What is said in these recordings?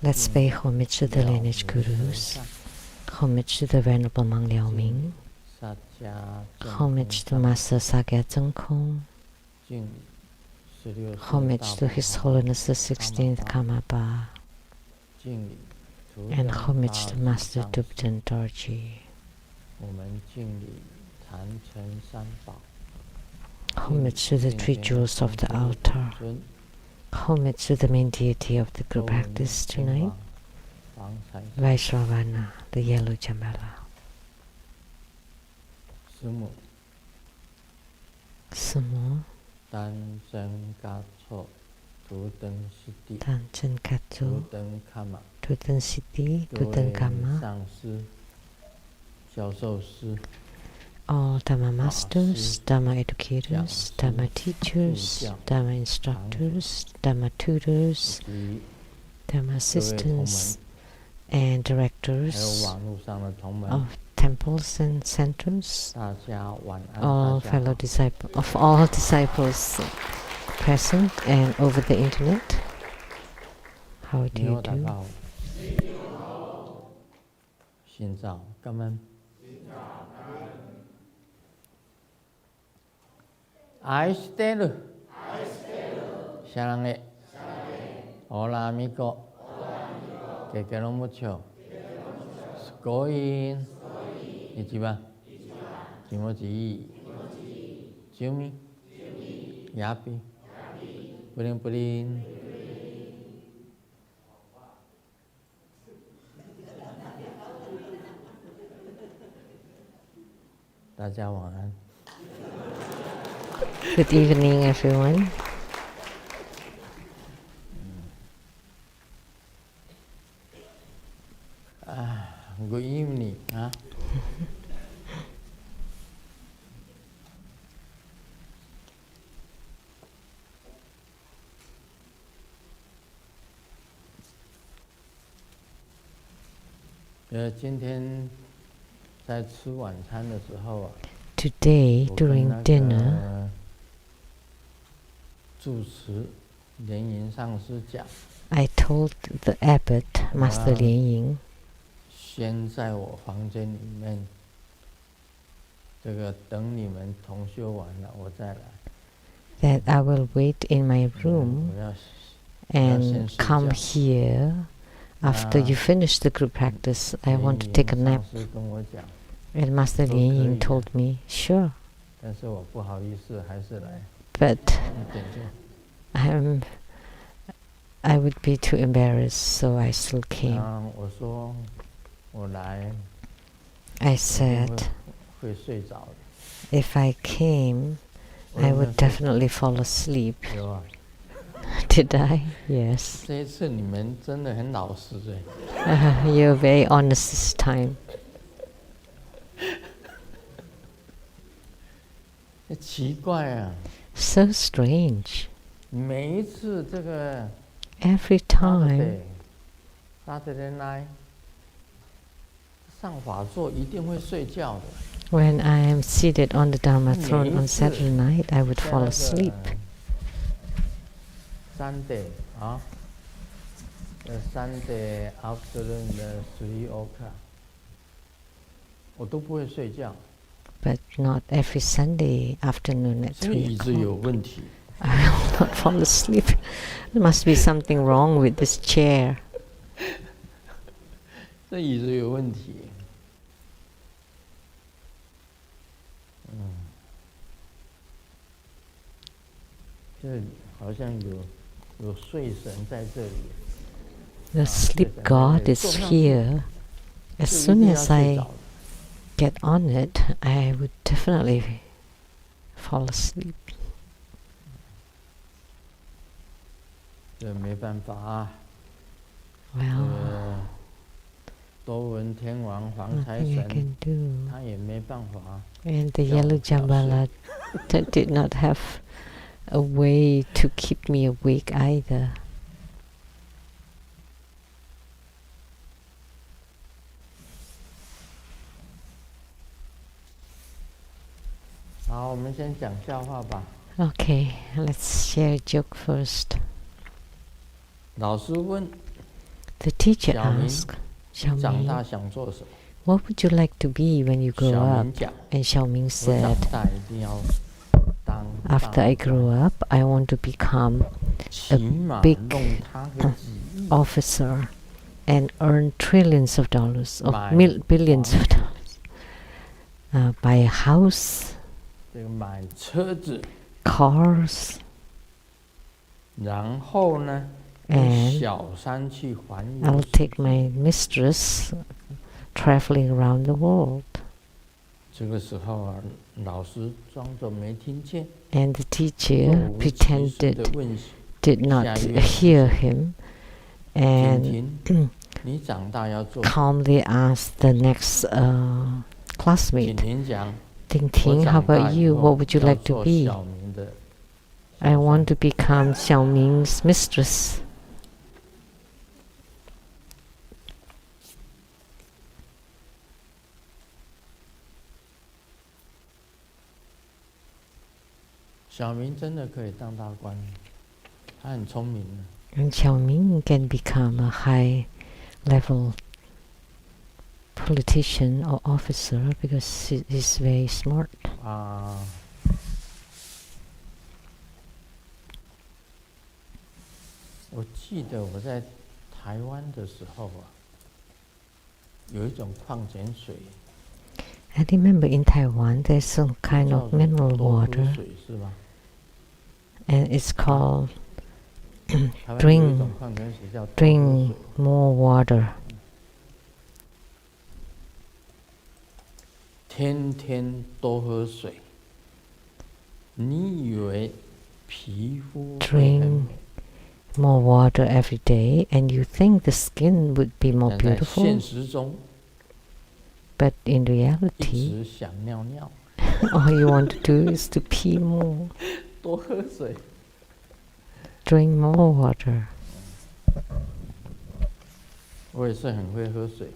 Let's pay homage to the lineage gurus, homage to the Venerable Monk Liao Ming, homage to Master Sakya Zhengkong, homage to His Holiness the 16th Karmapa, and homage to Master Dubten Dorji. Homage to the three jewels of the altar. Homage to the main deity of the group practice tonight, Vaishravana, the yellow Jambala. Sumo. Tanchen Katsu, Tuten Siddhi, Tuten Kama, all Dharma masters, Dharma educators, Dharma teachers, Dharma instructors, Dharma tutors, Dharma assistants, and directors of temples and centers, all fellow disciples, of all disciples present and over the internet. How do you do? Aishiteru. Sharange. Hola amigo. Que quiero mucho. Sugoi. Ichiba. Kimochi. Jumi. Yapi. Purin purin. Good evening, everyone. Good evening. Huh? Today, during dinner, I told the abbot, Master Lian Ying, that I will wait in my room and come here after you finish the group practice. I want to take a nap. And Master Lian Ying told me, sure. But I would be too embarrassed, so I still came. I said, if I came, I would definitely fall asleep. Did I? Yes. You're very honest this time. So strange. Every time Saturday night, when I am seated on the Dharma throne on Saturday night, I would fall asleep. Sunday afternoon 3 o'clock. But not every Sunday afternoon at 3 o'clock. I will not fall asleep. There must be something wrong with this chair. The sleep god is here. As soon as I get on it, I would definitely fall asleep. Well, nothing I can do. And the yellow Jambala did not have a way to keep me awake either. Okay, let's share a joke first. The teacher 小明， asked, 你长大 Xiaoming, 想做什么？ what would you like to be when you grow 小 up? 明讲， And Xiaoming 我 said, 长大一定要当 after I grow up, I want to become 起码 big 弄他个几亿， officer and earn trillions of dollars, or My billions of wow. dollars. Buy a house, 这个买车子， cars, 然后呢， And 小三去环游 I'll 世 take 界。 my mistress traveling around the world. 这个时候啊，老师装作没听见， And the 若 teacher 无其事地 pretended 问 did not 下一位 hear him 婷 and 婷，你长大要做。 calmly asked the next 婷 classmate, 婷讲， Ting 我 Ting, how 长大 about 以 you? 后 What would you 要 like to 做 be? 小明的 I 小 want 三 to become Xiaoming's mistress. 小明真的可以当大官，他很聪明的。 And Xiaoming can become a high-level politician or officer because he's very smart. 我记得我在台湾的时候啊，有一种矿泉水， I remember in Taiwan there's some kind 叫 of 做 mineral 多喝 water 水是吧？ and it's called 台湾有一种矿泉水叫多喝 drink 水。 more water. 天天多喝水，你以为皮肤会很 Drink 美？ more water every day and you think the skin would be more 但在 beautiful, 现实中， but in 一 reality 直想尿尿， all you want to do is to pee more. 多喝水。 Drink more water. 我也是很会喝水，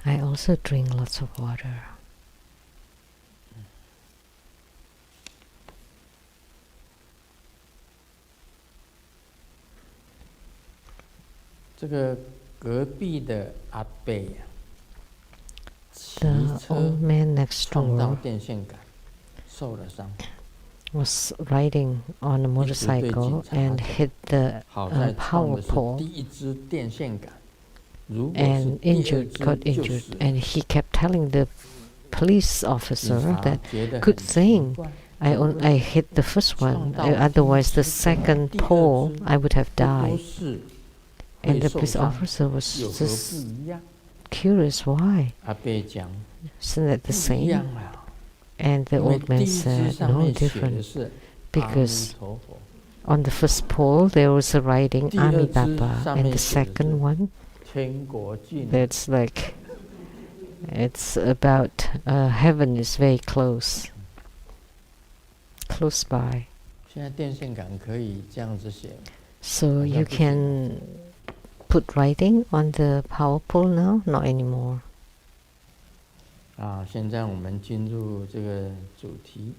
I also drink lots of water. 这个隔壁的阿伯呀、骑 The 车 old man next 撞到 door 电线杆，受了伤。 was riding on a motorcycle and hit the 好在撞 power 的是 pole 第一支电线杆，如果是 and 第二 injured, 支 got 就 injured, 死了。 and he kept telling the police 警 officer 察 that 觉得 good 很奇 thing 怪， I hit the first one, 撞到 otherwise the 第一支跟 second 第二 pole 支 I would have 不都 died. 是 And 会 the 受 police 伤， officer was 有何不 just 一样？ curious why. 阿伯讲 Isn't that the 不一样 same? 啊， And the 因为 old 第 man 一支 said, 上 no 面写的 different. 是阿弥 Because 陀佛， on the first pole there was a writing 第二支 Amitabha, 上 and 面 the 写的 second 是 one 天国近， that's like it's about heaven is very close by. 现在电线杆可以这样子写， So you can put writing on the power pole now? Not anymore. 现在我们进入这个主题。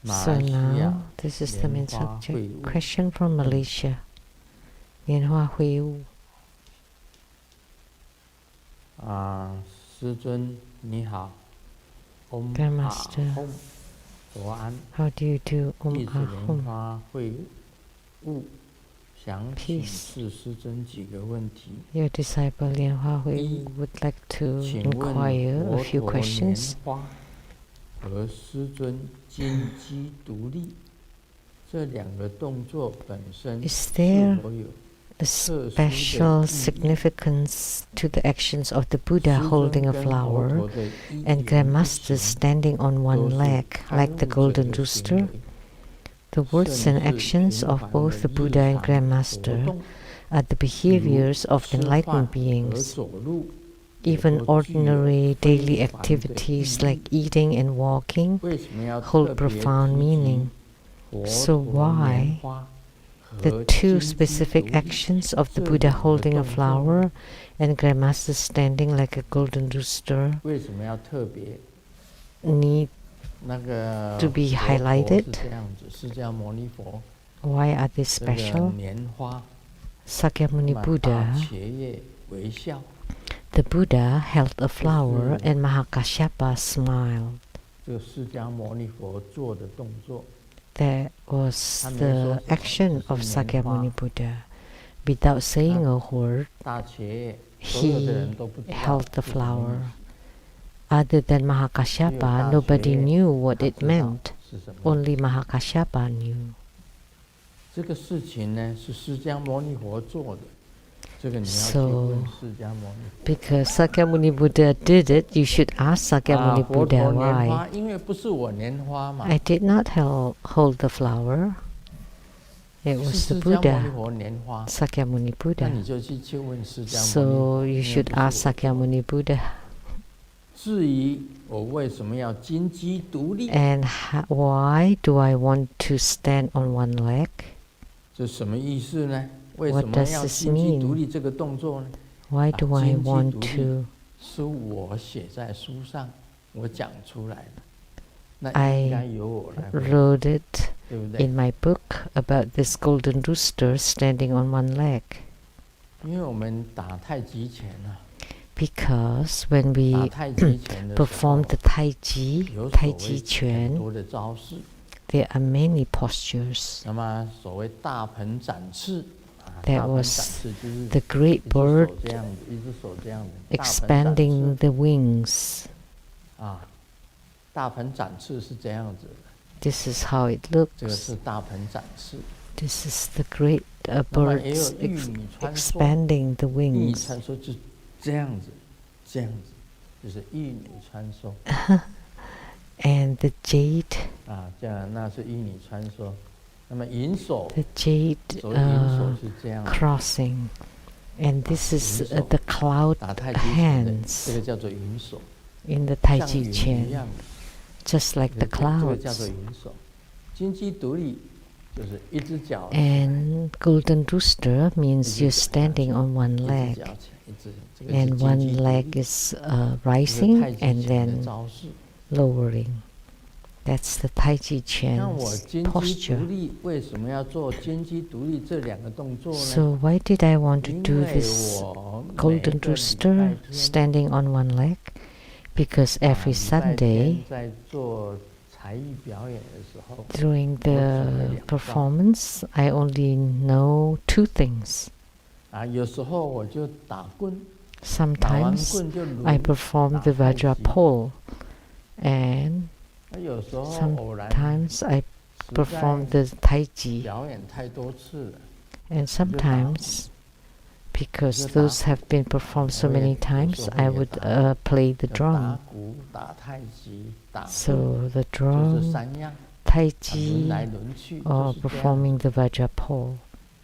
马 So 来西亚 now this is the main 莲花会 subject. 晤 Question from Malaysia. 莲花会晤。师尊你好，Om Grandmaster. Ahom，佛安， How do you do 弟 Om 子莲 Ahom? 花会晤，想请 Peace. 示师尊几个问题。 Your disciple Lian Hua Hui Yi. would like to 请问 inquire a 佛 few 陀莲 questions. 花和师尊金鸡独立这两个动作本身 Is 是 there 否有 a special significance to the actions of the Buddha 师尊 holding a 跟佛 flower 陀的一 and 言 Grandmaster 一行 standing on 都 one 是 leg 开 like the 悟者 golden 的行 rooster? 为 The words and 甚至 actions 平 of 凡 both 的 the 日 Buddha and 常活 Grandmaster 动 are the 如 behaviors of 吃 enlightened 饭和 beings. 走路也 Even 都具有 ordinary 非 daily 凡的 activities 意 like 义 eating and walking 为什么要 hold 特别 profound 提及 meaning. 佛 So 陀 why 莲花 The 和 two 金鸡 specific 独立 actions of the 这 Buddha 两个 holding a 动作 flower and Grandmaster standing like a golden rooster 为什么要特别 need 那个 to be 佛陀 highlighted? 是这样子，释迦牟尼佛 Why are they 这个 special? 莲花 Sakyamuni 大 Buddha, 伽叶微笑， the Buddha held a flower and Mahakasyapa smiled. 这个释迦牟尼佛做的动作， That was the action of Sakyamuni Buddha. Without saying a word, 大伽叶所有的 he 人都不知道 held the 是什么意 flower. 思 Other than 只有 Mahakasyapa, 大 nobody 伽 knew what 他 it 知道 meant. 是什么意思。 Only Mahakasyapa knew. 这个事情呢，是释迦牟尼佛做的，这个你要去 So, 问释迦牟尼佛。 because Sakyamuni Buddha did it, you should ask Sakyamuni 佛 Buddha 陀拈 why. 花，因为不是我拈花嘛， I did not hold the flower. It 是 was the 释迦牟尼 Buddha, 佛拈花， Sakyamuni 那 Buddha. 你就去问释迦牟尼 So 佛， you 因为 should 不是 ask 我做的。 Sakyamuni Buddha. 至于我为什么要金鸡独立， And why do I want to stand on one leg? 这什么意思呢？为 What 什么 does 要 this 金鸡 mean? 独立这个动作呢？ Why do I 金鸡 want 独立 to? 是我写在书上，我讲出来的，那 I 应该由我来回答， wrote it 对不对？ in my book about this golden rooster standing on one leg. 因为我们打太极拳啊， Because when 打 we 太极拳的时 perform 候， the Tai Chi, 有 Tai 所 Chi 谓很 Chuan, 多的招式。 there are many postures. 那么所谓大鹏展翅啊， That 大鹏展 was 翅就是 the great 一只 bird 手这样子，一只手这样子，大鹏展 expanding 翅 the wings. 啊，大鹏展翅是这样子的， This is how it 这个 looks. 是大鹏展翅。 This is the great 那么也有 birds 玉女穿梭， expanding the 玉女 wings. 穿梭就是这样子，这样子，就是玉女穿梭 And the jade, 啊，这样那是玉女穿梭。那么银手， the jade 所谓银手是这样子， crossing. And this is the cloud 打太极拳的 hands 这个叫做银手， in the Tai 像 Chi 云一 Chuan, 样， just like the 这个叫做 clouds. 银手。金鸡独立就是一只脚， And golden rooster means you're standing on one 一只 leg. 脚前，一只，这个是 And 金鸡 one 独 leg 立， is 这是 rising 太极 and 拳的 then 招式。 lowering. That's the Tai Chi 那我 Chuan's 金鸡独 posture. 立为什么要做金鸡独立这两个动作呢？ So why did I want to 因 do 为 this 我每 golden 个礼 rooster 拜天 standing on one leg? Because every 礼拜天 Sunday 在做才艺表演的时候， during the performance, I only know two things. 啊，有时候我就打棍，打完 Sometimes 棍就 I 抡， perform the 打太极。 Vajra pole, and 有时候偶然 sometimes I 实 perform 在 the Tai Chi. 表演太多次了， And sometimes, because those have been performed so many times, I would play the 打 drum. 鼓、打太极、打棍， So the 就是 drum, 三样， Tai 轮来 Chi, 轮去， or 就是这样。 performing the Vajra pole.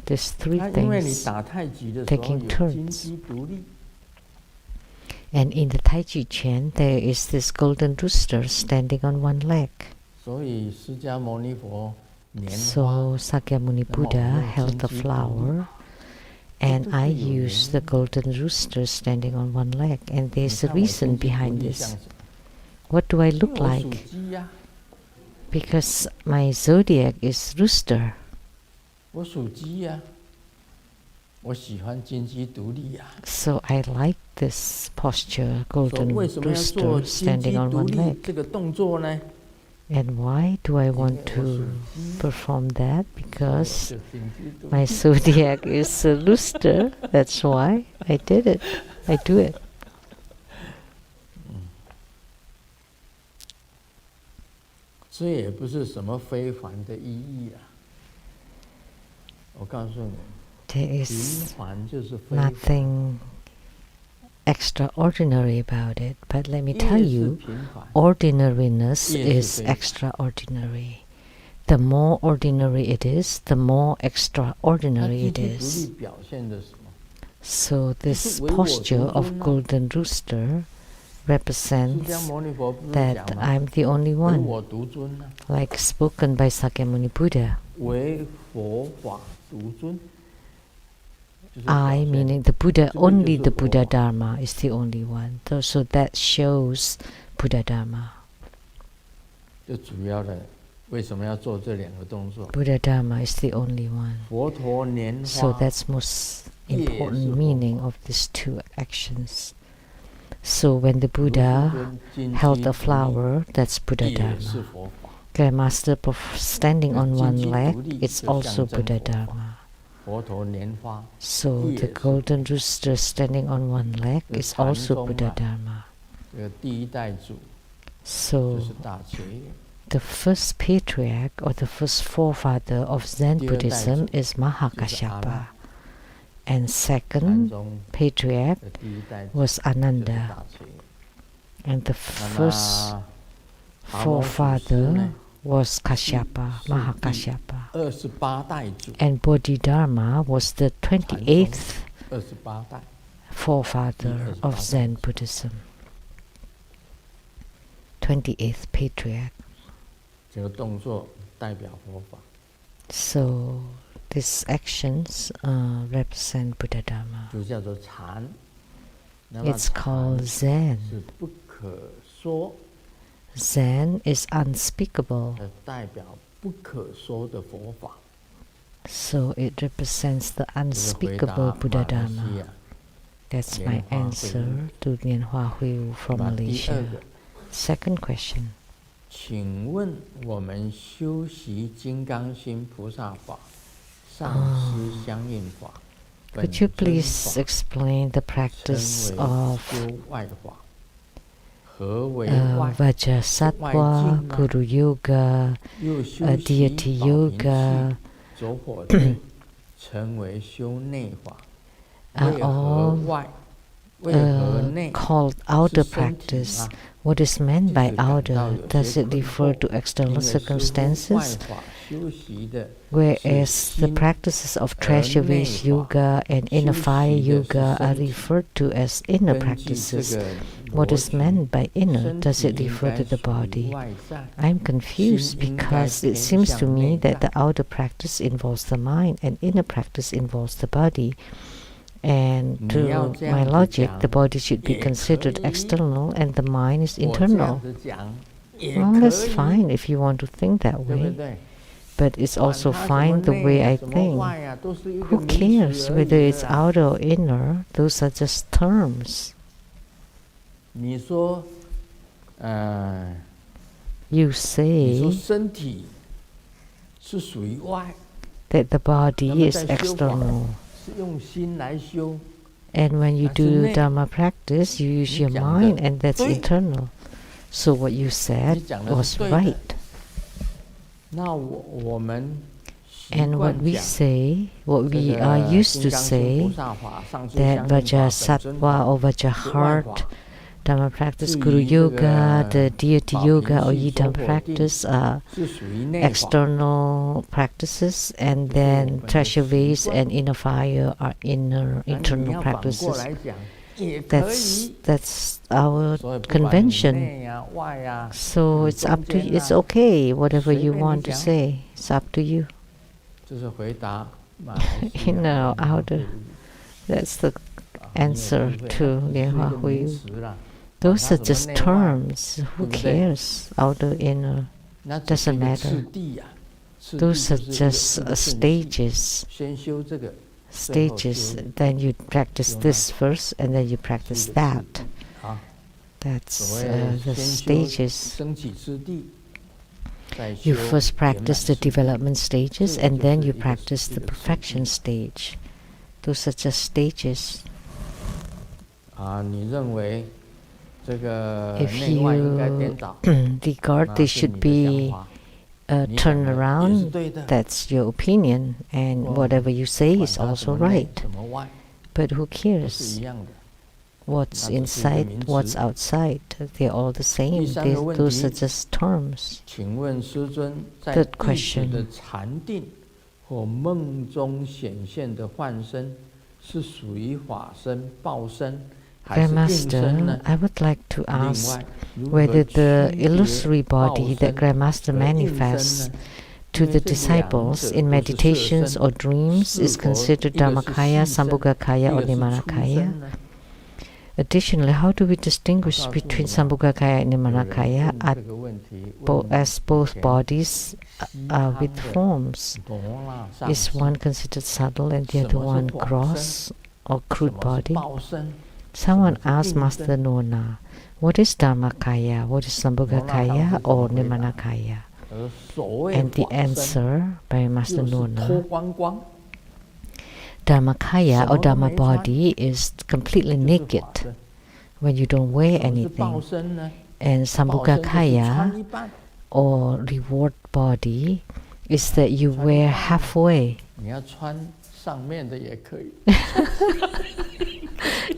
There's three 那因为你 things. 打太极的时候 taking 有 turns. 金鸡独立， And in the Tai Chi Chuan, there is this golden rooster standing on one leg. 所以释迦牟尼佛拈花， So Sakyamuni Buddha held the flower, and I used the golden rooster standing on one leg. And 你 there's a 看我 reason 金鸡独 behind 立 this. 像什么？ What do I 因 look 为我属 like? 鸡呀， Because my zodiac is rooster. 我属鸡呀，我喜欢金鸡独立呀。 So I like this posture, 所以 golden 为什么要做 rooster 金鸡 standing on 独 one 立 leg. 这个动作呢？ And why do I 因为 want 我属 to 鸡， perform that? 所以我 Because 就金鸡独 my 立。 zodiac is a rooster. That's why I did it. I do it. 这也不是什么非凡的意义啊！我告诉你， There 平 is 凡就是非凡， nothing extraordinary about it. But let me 越 tell 是 you, 平凡， ordinariness Yes, is very. extraordinary. The more ordinary it is, the more 它 extraordinary 金 it 鸡独 is. 立表现的什么？ So this 就是唯我独 posture of 尊啊。 golden rooster 释 represents 迦牟尼佛不是 that 讲吗？ I'm the only 唯 one, 我独尊呢、 like spoken by Sakyamuni Buddha. 唯佛法独尊。就是 I 表现 meaning the Buddha, 这个 only 就是 the 佛 Buddha 法 Dharma is the only one. So that shows Buddha Dharma. 就主要的为什么要做这两个动作？ Buddha Dharma is the only one. 佛陀拈 So 花 that's most 也是 important 佛 meaning 法。 of these two actions. So when the 如是 Buddha 尊金 held 鸡 the 独立 flower, that's Buddha 也是 Dharma. 佛法。 Grandmaster standing on 金 one 鸡 leg, 独立 it's 就 also 象征 Buddha 佛法。 Dharma. 佛陀拈花 So 也 the 是 golden rooster standing on one leg 这 is 禅 also 宗 Buddha 啊， Dharma. 这个第一代祖 So 就是大觉耶， the first patriarch or the first forefather of Zen 第二代 Buddhism 祖 is 就是阿 Mahakashyapa. 难， And 禅 second 宗 patriarch 的第一代祖 was 就是 Ananda. 大觉耶。 And the 那 first 么达摩祖师 forefather 呢， was Kashyapa, 是第 Mahakasyapa. 28代祖， And Bodhidharma was the 28th 28代。 forefather of Zen Buddhism. 28th patriarch. 这个动作代表佛法。 So these actions represent Buddha Dharma. 就叫做禅。那么 It's called 禅 Zen. 是不可说， Zen is unspeakable. 代表不可说的佛法。 So it represents the 这是回答 unspeakable Buddha 马来西 Dharma. 亚。 That's my 莲花会 answer to Lian Hua Hui from 那第二 Malaysia. 个， Second question. 请问我们修习金刚心菩萨法、上师相应法、本 Could you 尊 please 法， explain the 称 practice 为 of 修外法。何为外？ Vajrasattva, Guru Yoga, 又修 Deity 习宝瓶 Yoga 气、走火定，称为修内法。 are 为何 all 外？为何内？ called outer 是身体 practice. 吗？ What is meant by 即使感到 outer? 有 Does 些 it 困 refer 惑， to 因 external 为似乎外 circumstances? 法修习的 Whereas the practices of treasure vase yoga and inner fire yoga are referred to as inner 根据这 practices. 个 What 逻 is 辑， meant by inner? 身 Does 体 it 应 refer 该 to the 属于 body? 外在， I'm confused 心应该 because it 偏 seems to 向 me 内 that 在。 the outer practice involves the mind and inner practice involves the body. And 你要 to 这 my 样子 logic, 讲 the body should be 也可 considered 以， external and the mind is 我这样 internal. 子讲也 Well, 可 that's 以， fine if you want to think that 对不 way, 对？ but it's 管 also 它什么 fine the 内 way 啊 I 什么 think. 外啊，都是一个 Who 名 cares 词而 whether 已 it's 的啦。 outer or inner? Those are just terms. 你说，You 你说 say 身体是属于外， that the 那 body 么 is 在修法 external. 是用心来修， And when you 那是 do 内。 Dharma practice, you use 你 your 讲的 mind, and that's 对， internal. So what you 你 said 讲的 was 是对的。 right. 那我们习 And what 惯 we 讲 say, what 这 we are 个 used 金 to 刚心 say, 菩萨法、上师 that 相应法、本尊 Vajrasattva 法 or 是外 Vajraheart 法。 Dharma practice, 至 Guru 于这 Yoga, 个 the Deity 宝 Yoga 瓶 or 气、走 Yidam 火定 practice are 是属于内法。 external practices, and 这是我 then 们的 treasure 习 vase 惯。 and inner fire are inner 那你 internal 要反过 practices. 来讲也可 That's 以。 that's our 所以不管你 convention. 内啊、外啊， So 你 it's up 中 to 间 you. It's 啊， okay, whatever 随 you 便你 want to 讲。 say. It's up to you. 这是回答马来西 You 亚 know, 莲花 outer. 会议 That's the 啊，你有 answer 智慧 to 啊，这是一 Lianhua 个名 Hui. 词啦，管 Those 它 are 什 just 么内外， terms. Who 对不对？ cares? Outer, inner. 那只是 Doesn't 一个次 matter. 第呀，次第 Those 就 are 是一个 just 顺序， stages. 先修这个，最后修 Stages. Then you practice 修那 this 个， first, and then you 是一 practice 个次 that. 第啊。所 That's 谓 the 先修 stages. 升起次第，再 You 修 first 圆满 practice the 次第， development 这 stages, 个 and 就 then 是 you 一个 practice 一 the 个次 perfection 第 stage. Those are just stages. 啊。你认为这个 If 内外应该颠 you 倒， regard 那 they 是 should 你的想 be 法，你 turn 讲的也是 around, 对的。 that's your opinion, and 哦， whatever you say 管 is 它什 also 么内 right. 什么外， But who 都是 cares 一样的。 what's 那只是一个 inside, 名 what's 词。 outside? They're all the 第 same. 三个问 Those are 题， just terms. 请问师尊，在 Third 弟子 question. 的禅定或梦中显现的幻身，是属于法身、报身，还是应身呢？ Grandmaster, I would like to 另 ask 外，如何 whether 区 the 别 illusory 报 body 身 that Grandmaster 和应身 manifests 呢？ to 因为 the 这两 disciples 者 in 都是色 meditations 身， or dreams 是 is 否 considered 一个是 Dhammakaya, 细身，一 Sambhogakaya, or 个是粗 Vimalakaya? 身呢？ Additionally, how do we distinguish between Sambhogakaya and Nirmanakaya as both bodies with forms? Is one considered subtle and the other one gross or crude body? Someone asked Master Nona, what is Dharmakaya, what is Sambhogakaya or Nirmanakaya? And the answer by Master Nona, Dharmakaya or Dharma body is completely naked when you don't wear anything. And Sambhogakaya or reward body is that you wear halfway.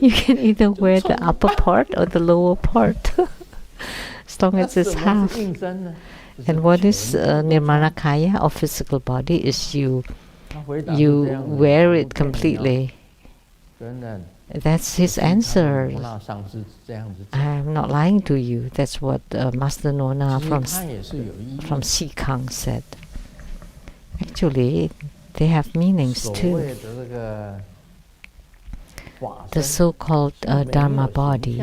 You can either wear the upper part or the lower part, as long as it's half. And what is Nirmanakaya or physical body is you wear it completely. That's his answer. I'm not lying to you. That's what Master Nona from Sikang said. Actually, they have meanings too. The so-called Dharma body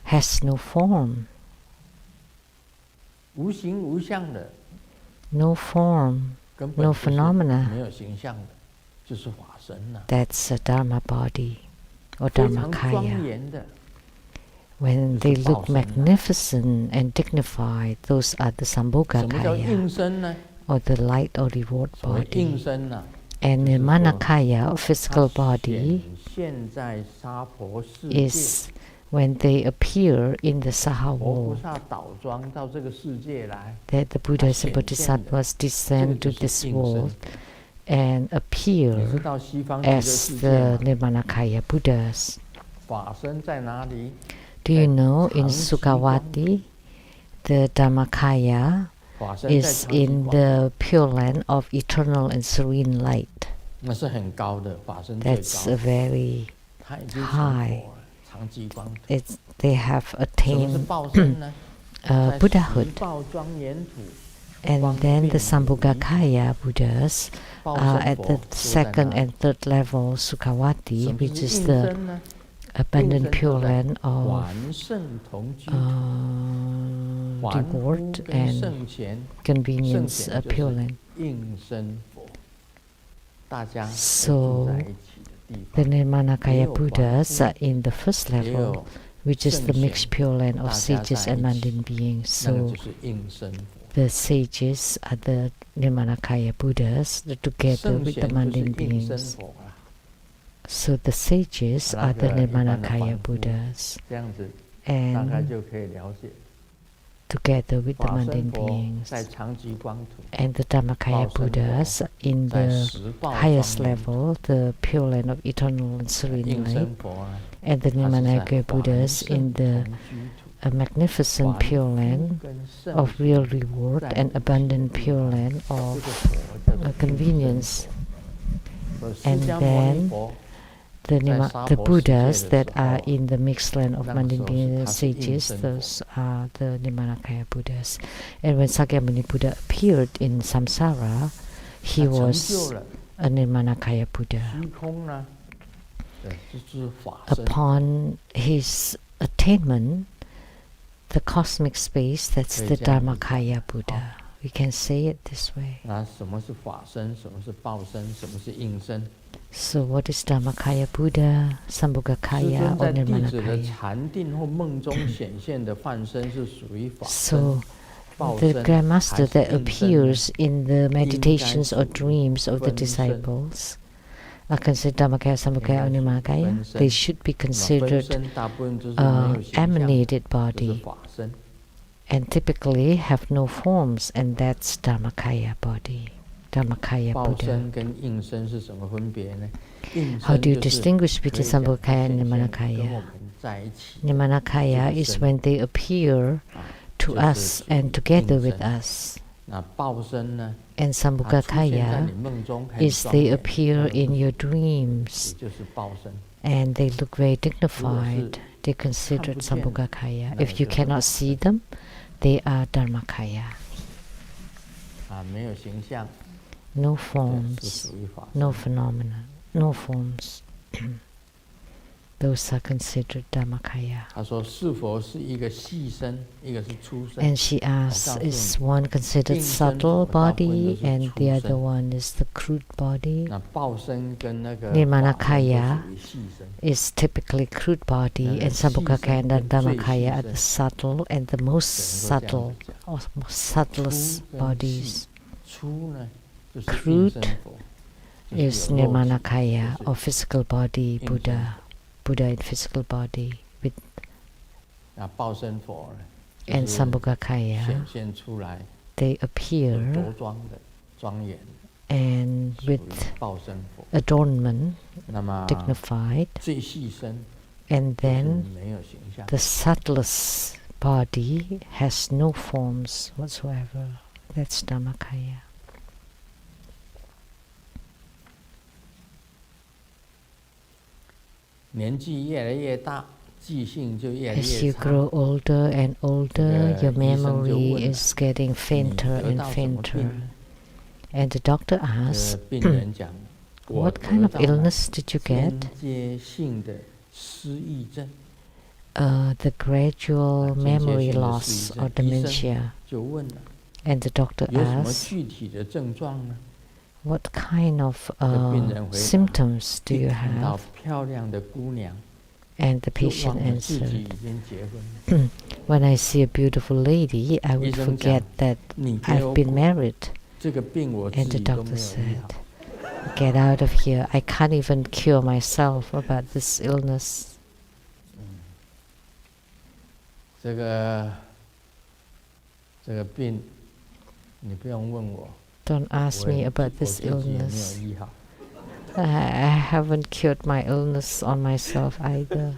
has no form. No form, no phenomena. That's a Dharma body or Dharmakaya. When they look magnificent and dignified, those are the Sambhogakaya or the light or reward body. And Nirmanakaya or physical body is when they appear in the Saha world, that the Buddhas and Bodhisattvas descend to this world and appear as the Nirmanakaya Buddhas. Do you know in Sukhavati, the Dharmakaya is in the Pure Land of eternal and serene light. That's a very high. They have attained Buddhahood. And then the Sambhogakaya Buddhas are at the second and third level Sukhavati, which is the abundant Pure Land of reward and convenience Pure Land. So the Nirmanakaya Buddhas are in the first level, which is the mixed Pure Land of sages and mundane beings. So the sages are the Nirmanakaya Buddhas together with the mundane beings. So the sages are the Nirmanakaya Buddhas, and together with the mundane beings. And the Dharmakaya Buddhas in the highest level, the Pure Land of eternal and serene light, and the Nirmanakaya Buddhas in the magnificent Pure Land of real reward and abundant Pure Land of convenience. And then the Buddhas that are in the mixed land of mundane beings and sages, those are the Nirmanakaya Buddhas. And when Sakyamuni Buddha appeared in samsara, he was a Nirmanakaya Buddha. Upon his attainment, the cosmic space, that's the Dharmakaya Buddha. We can say it this way. So what is Dharmakaya Buddha, Sambhogakaya or Nirmanakaya? So the Grand Master that appears in the meditations or dreams of the disciples are considered Dharmakaya, Sambhogakaya or Nirmanakaya. They should be considered emanated body and typically have no forms, and that's Dharmakaya body. Dharmakaya Buddha. How do you distinguish between Sambhogakaya and Nirmanakaya? Nirmanakaya is when they appear to us and together with us. And Sambhogakaya is they appear in your dreams and they look very dignified. They considered Sambhogakaya. If you cannot see them, they are Dharmakaya. No forms, no phenomena, no forms. those are considered Dhammakaya. 他说是否是一个细身，一个是粗身。 And she asks, is one considered subtle body and the other one is the crude body? 那报身跟那个 Nirmanakaya 化身都属于细身。 is typically crude body, and Sambhogakaya and Dhammakaya are the subtle and the most subtle or subtlest bodies. 粗呢，就是应 Crude 身佛，就是 is 有肉体 Nirmanakaya 就是 or physical body, 应身 Buddha, Buddha in physical body, with 那报身佛呢， and 就是 Sambhogakaya 显现出来 they 有 appear 着装的、庄严的， and 属于 with 报身佛。 adornment, 那么 dignified, 最细身 and 就是 then 没有形象， the subtlest body has no forms whatsoever. That's Dhammakaya. 年纪越来越大，记性就越来 As 越 you 差。 grow older and older, your 医生就 memory 问了， is getting 你 fainter 得 and 到什么 fainter. 病？ And the doctor 这 asks, 病人讲，我 what kind 得 of 到了 illness did you get? 间接性的失忆症， The gradual 间接 memory 性的 loss 失忆 or 症。医生 dementia. 就问了， And the doctor 有什么 asks, 具体的症状呢？ what kind of 病人回答， symptoms do 一 you 看到 have? 漂亮的姑娘， And the 就 patient 忘了自己 answered, 已经结婚了。 when I see a beautiful lady, I would 医生 forget 讲， that 你给 I've 我 been 滚， married. 这个病我自 And the 己都 doctor 没有医 said, 好。 get out of here. I can't even cure myself about this illness. 这个病，你不用问我， Don't ask 我 me 也 about 我 this 自己也没有 illness. 医好。 I haven't cured my illness on myself either.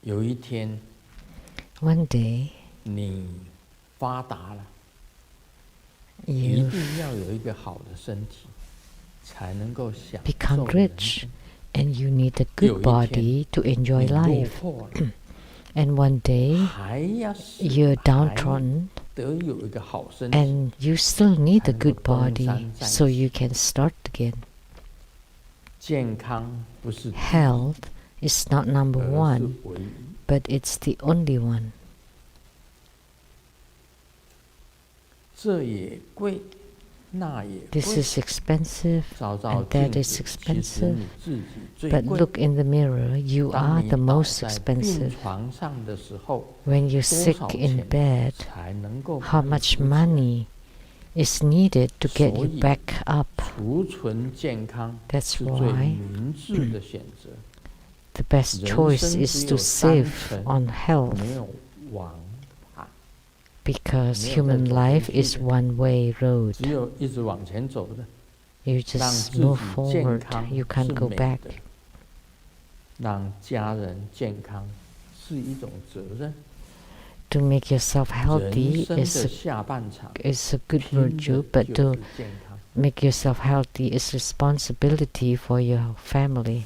有一天， One day, 你发达了，一 you 定要有一个好的身体，才能够享 become 受人 rich, 生。 and you need a 有 good 一天， body to 你 enjoy 落 life. 魄了， And one day, 还要是 you're 还 downtrodden, 得有一个好身体， and you still need a 才能够 good 东 body 山再 so 起。 you can start again. 健康不是第一， Health is not number 而是 one, 唯一。 but it's the only one. 这也贵，那也 This 贵。 is expensive, 照照 and that 镜 is 子，其实 expensive. 你自己最 But 贵。 look in the mirror, you 当 are 你 the 倒 most 在病 expensive. 床上的时候， When you're 多 sick 少 in 钱 bed, 才能够 how 把你 much 扶起来？ money is needed to get you 所以 back up? 储存健康 That's 是最 why 明智的选择。 the best 人 choice 生 is 只 to 有三 save 成， on health, 没有往返， because 没有再 human 走 life 回去 is 的， one-way road. 只有一直往前走的。 You 让 just 自 move 己健 forward, 康 you 是 can't go 美 back. 的，让家人健康是一种责任。 To make yourself 人 healthy 生 is 的 a 下半场， good 拼 virtue, 的 but 就 to 是健康。 make yourself healthy is responsibility for your family.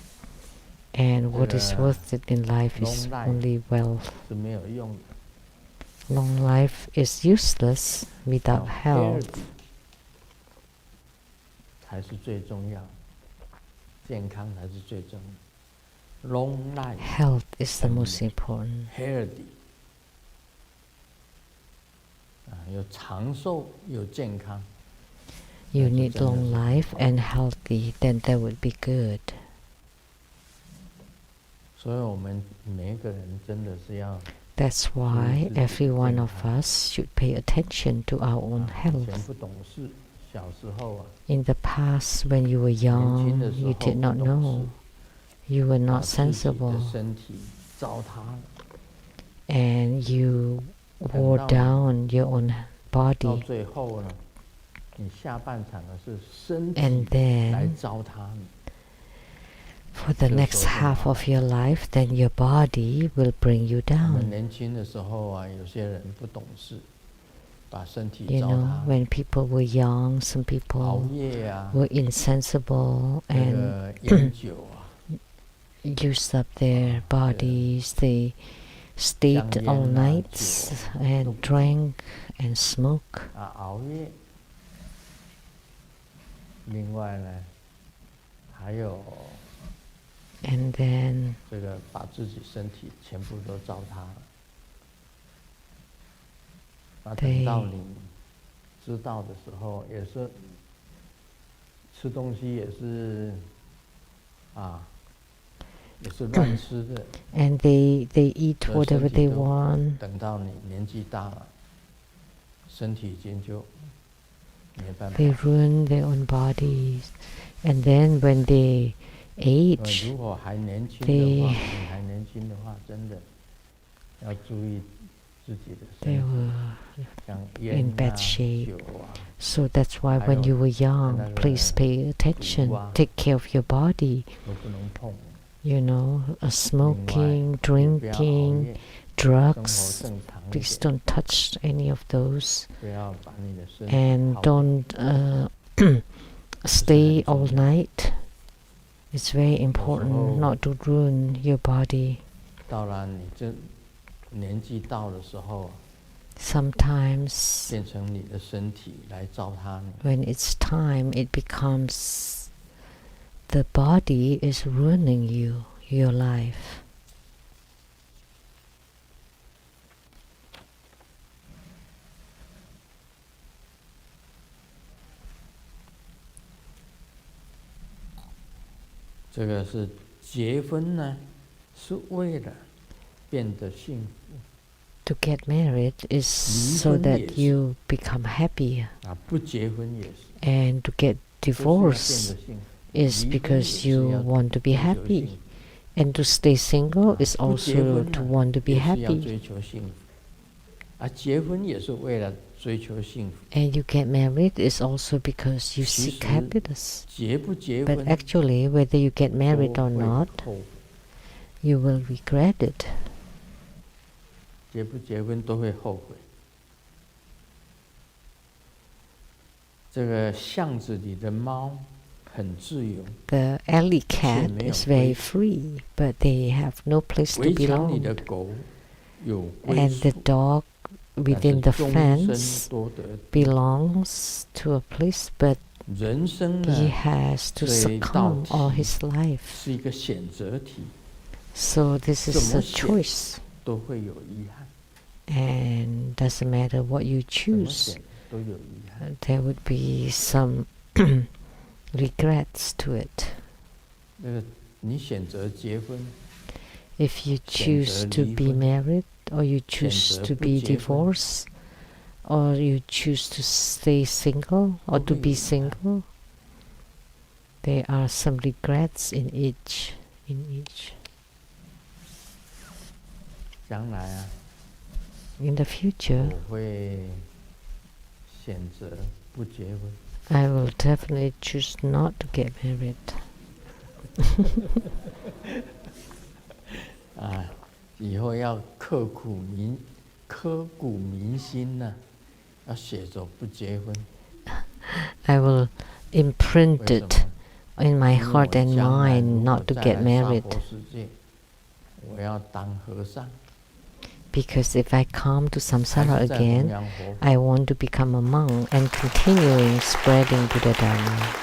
And what is worth it in life is long life only wealth. 是没有用的。 Long life is useless 要 without health. healthy 才是最重要的，健康才是最重要的。Long life Health is the most important. healthy 有长寿有健康， You 那就 need 真的 long 是很 life 好。 and healthy, then that would be good. 所以我们每一个人真的是要 That's why every one of us should pay attention to our own 以前 health. 不懂事，小时候啊， In the past, when you were 年轻 young, 的时 you 候 did 不 not 懂 know. 事， You were 把 not 自己的 sensible, 身体糟蹋了， and you 等 wore 到 down your own 到 body. 最后呢，你下半场的是身 And 体来 then, 糟蹋你。 for the 这 next 时候就 half 麻 of 烦。 your life, then your body will bring you 我们 down. 年轻的时候啊，有些人不懂事，把身体 You 糟 know, 蹋， when people were young, some 熬 people 夜啊， were insensible 这 and 个烟酒啊， used up their bodies. They stayed all nights and drank and smoked. 熬夜。另外呢，还有 And then 这个把自己身体全部都糟蹋了。等到你知道的时候，也是吃东西也是也是乱吃的。And they eat whatever they want. 等到你年纪大了，身体已经就没办法。They ruin their own bodies, and then when they age, 如果还年轻的话，你还年轻的话，真的要注意自己的身体。像烟 in bad 啊、 shape. 酒啊。So that's why when you were young, please pay attention. Take care of your body. 都不能碰。You know, smoking, drinking, drugs. Please don't touch any of those. 不要把你的身体 And 耗 don't stay all night. It's very important not to ruin your body. 到了你这年纪到的时候， Sometimes 变成你的身体来糟蹋你。 when it's time, it becomes the body is ruining you, your life. 这个是结婚呢，是为了变得幸福。 To get married is so that you become happier. 不结婚也是。 And to get divorced is because you want to be happy. And to stay single is also to want to be happy. 追求幸福。结婚也是为了追求幸福。 And you get married is also because you seek happiness. 结不结婚 But actually, whether you get married or not, you will regret it. 结不结婚都会后悔。这个巷子里的猫很自由。 The alley cat is very free, but they have no place to 围墙里 belong. 的狗有归 And the 属， dog 但 within 是 the 终 fence 身多得。 belongs to a place, but 人生 he 呢 has to 这一道 succumb all 题 his life. 是一个选择题， So this is 怎么 a 选 choice. 都会有遗憾， And doesn't matter what you 怎么 choose, 选都有遗憾。 there would be some regrets to it. 那个你选择结婚， If you choose to be married, or you choose to be divorced, or you choose to stay single or to be single, there are some regrets in each. 将来啊， In the future, 我会选择不结婚。 I will definitely choose not to get married. 以后要刻骨铭心呢，要写着不结婚。 I will imprint 为什 it 么？ in my 因为 heart 我 and 将来 mind 如果 not to 再 get 来married. 娑婆世界，我要当和尚。 Because if I come to 还 samsara 是在弘 again, 扬佛法。 I want to become a monk and continuing spreading Buddha Dharma.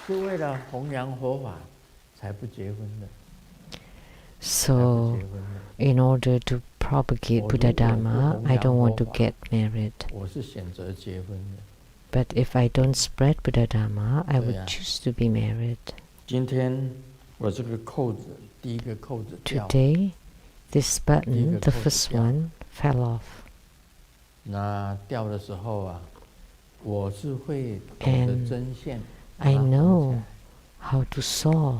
是为了弘扬佛法才不结婚的。 So, in order to propagate Buddha Dharma, I don't want to get married. 我是选择结婚的。 But if I don't spread Buddha Dharma, I would 对啊。 choose to be married. 今天我这个扣子，第一个扣子掉， Today, this button, the 第一个扣子 first 掉。 one, fell off. 那掉的时候啊，我是会懂得 And 针线， I 把它缝起 know 来 how to saw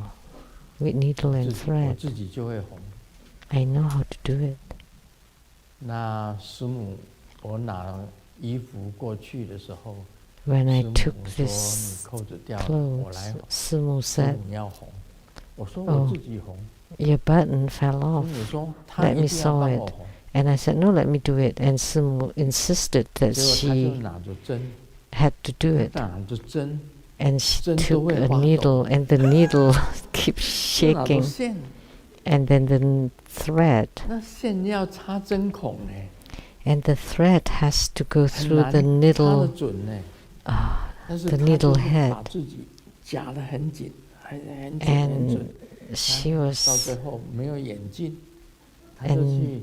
with needle and 我 thread. 自己就会缝。 I know how to do it. 那师母，我拿衣服过去的时候， When I 师 took 母说 this 你扣子掉了，我来 clothes, 缝。 Sumu 师 said, 母要缝，我说 Oh. 我自己缝。 your button fell 师 off. 母说她 Let 一 me 定要 sew 帮 it. 我缝， And I said, no, let me do it. And Sumu insisted that 结果她就 she 拿着针， had to do it. 拿着针， And she 针都 took 会 a 滑动。 needle, and the needle keeps 就拿着 shaking. 线， And then the thread. 那线要插针孔呢。And the thread has to go through the needle. 插得准呢。The needle head. 把自己夹得很紧，很准， And she 到 was 最后没有眼镜，她就去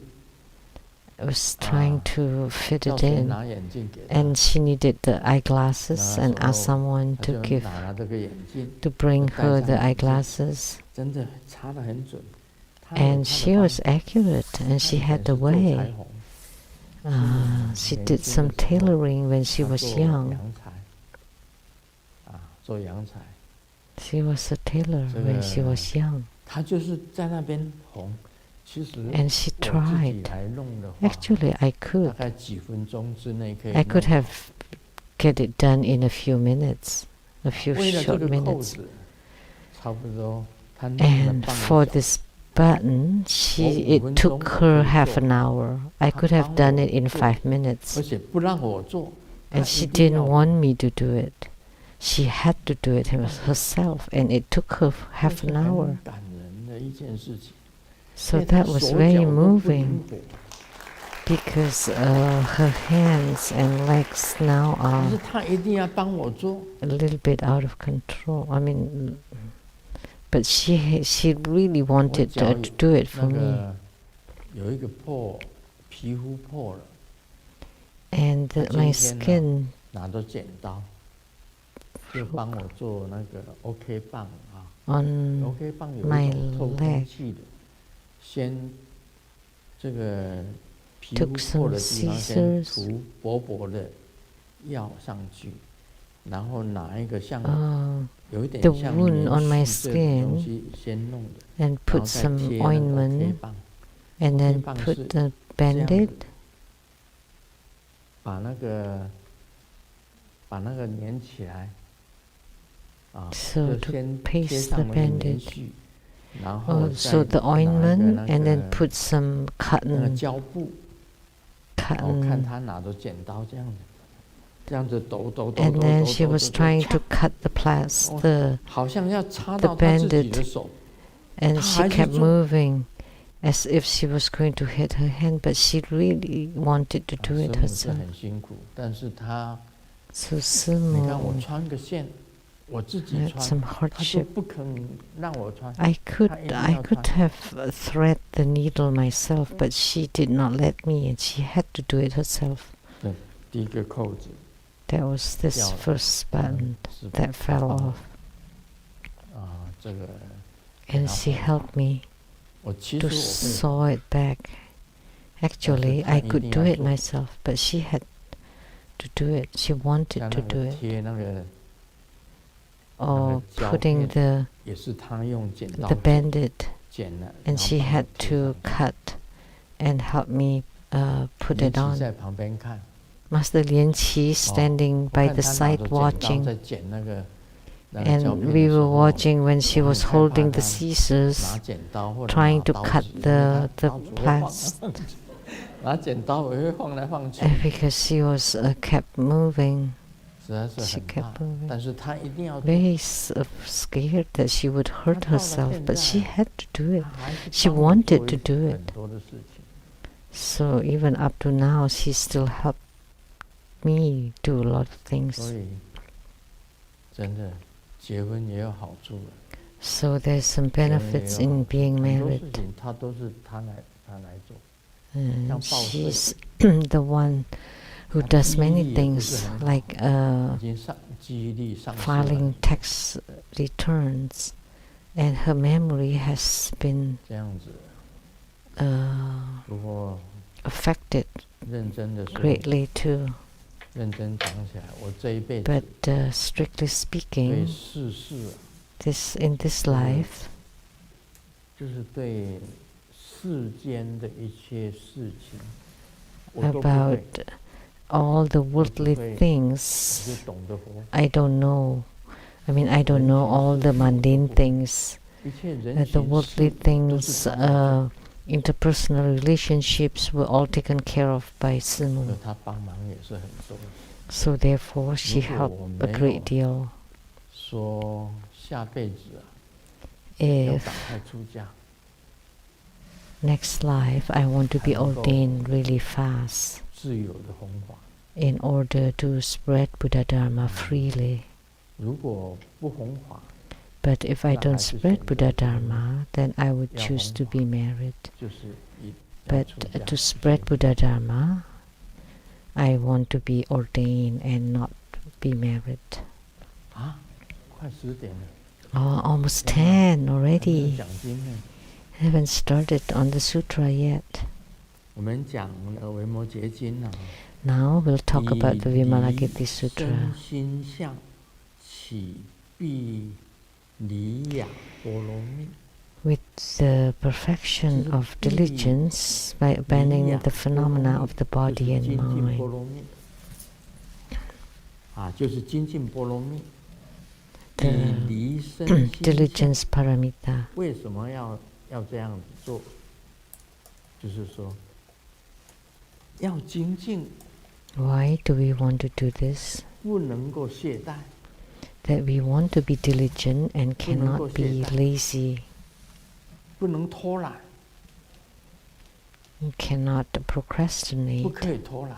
was trying to fit 叫 it 谁 in. 拿眼镜给她。 And she needed the eyeglasses 那 and 时候 asked someone 她 to 就 give 拿了这个眼镜， to bring 就戴 her 上 the 眼镜， eyeglasses. 真的插得很准。她有 And 她 she 的 was 方法， accurate, and 她 she 以 had 前 the 是做 way. 裁缝， She 年 did 轻 some 的时候 tailoring when she 她 was 做 young. 洋裁，做洋裁。 She was a tailor when she was young. 她就是在那边红。其实 And she 我自己 tried. 来弄的话， Actually, I 大 could. 概几分钟之内可以 I could 弄好。 have get it done in a few minutes, a few 为了这 short 个扣 minutes. 子，差不多她弄了 And 半 for 个小时。 this button, it took her half an hour. I could have done it in 5 minutes. 而且不让我做， And she didn't want me to do it. She had to do it herself, and it took her half an hour. 感人的一件事情。 So that was very moving, because her hands and legs now 但 are 是她一定要帮我做。 a little bit out of control. I mean, but she really 我 wanted 脚 to do it for 那 me. 个有一个皮肤破了， And 她 my 今天 skin 拿着剪刀，就帮我做那个 OK 棒啊。 on OK 棒有 my 一种透 leg 空气的，先这个皮肤 took 破 some 的地方先 scissors. 涂薄薄的药上去，然后拿一个像有一点 The 像 wound 棉 on my 絮这种东 skin 西先弄的， and 然后 put 再 some 贴那个 OK ointment 棒， and then OK 棒 put 是 the 这样 bandage. 子，把那个粘起来，So 就 to 先贴 paste 上 the 那个棉 bandage. 絮，然后 So 再 the 拿一个 ointment 那 and then 个 put some 那个 cotton. 胶布。我看 Cotton. 她拿着剪刀这样子，这样子抖， And then she was trying to cut the plaster, 好像要插 the 到她自己 bandage 的手， and 她 she 还是 kept 做。 moving as if she was going to hit her hand, but she really wanted to do it 师母是 herself. 很辛苦，但是她， So 你看我 Sumo 穿个线，我自己 had 穿， some 她就 hardship. 不肯让我穿。 I could 她一定 I 要 could 穿。 have thread the needle myself, but she did not let me, and she had to do it herself. 对，第一个扣子 That was this 掉了， first button 是 that fell 把 off, 这个 and she helped me 我其 to 实我 sew it back. Actually, 她 I 一 could 定 do 要 it 做。 myself, but she had to do it. She 像 wanted 那 to 个 do it. 贴那个 Or 胶 putting 片 the 也是她用剪刀 the bandit, 剪了， and 然后 she 帮我 had 贴 to 上去。 cut and help me put 连 it 琦 on. 在旁边看， Master Lian Qi standing 我 by 看 the 她拿 side 着剪刀 watching, 在剪那个胶 and 片 we 的时 were 候， watching when she 我 was 很害怕 holding the 她 scissors, 拿剪刀或者 trying 拿 to 刀 cut 子，因为 the 她 the 刀子会晃来 plastic 晃去，拿剪刀也会晃来晃去， because she was kept moving. 实在是 She 很怕 kept。moving. 但是她一定要做， Very scared that she would hurt 她到了 herself, 现 but 在 she had to do it. 她还是 She 帮我 wanted 做 to do 很 it. 多的事情。 So even up to now, she still helped me do a lot of 所 things. 以真的结婚也有好处了， So there's some benefits in being 很多 married. 事情她都是她来做。 And 像报税， she's the one who 她 does 记忆 many 力也不是 things 很好， like 已经记忆力丧失了。 filing tax returns, and her memory has been 这样子， 不 uh, 过 affected 认真的说， greatly too. 认真讲起来，我这一辈 But 子 strictly 对 speaking, 世事， in this life, 就是对世间的一切事情，我都不 about 会， all the worldly 我就 things, 懂得佛。 I don't know. I mean, I don't know all the mundane things. 一切人 The 情 worldly 事都是 things, 他 interpersonal relationships were all taken care of by Simu. 他帮忙也是很多。 So therefore, she 如果 helped 我 a 没 great 有 deal. 说下辈子要 If 赶快出家， next life I want to be ordained really fast 自由的弘法。 in order to spread Buddha Dharma freely. 如果不弘法， But if I don't spread Buddha Dharma, then I would choose to be married. 就是一 But to spread Buddha Dharma, I want to be ordained and not be married. 啊，快10点了。 Oh, almost 10 already. 讲经呢， I haven't started on the sutra yet. 我们讲了维摩诘经啊。 Now we'll talk about the Vimalakirti 以 Sutra. 身心相起必离呀波罗蜜。 With the perfection of diligence by abandoning the phenomena of the body and 精进 mind. 波罗蜜。啊，就是精进波罗蜜。 The 以离身心相 diligence paramita. 为什么要这样子做？就是说，要精进， Why do we want to do this? 不能够懈怠， That we want to be diligent and cannot be lazy, 不能偷懒， cannot 不 procrastinate 可以偷懒，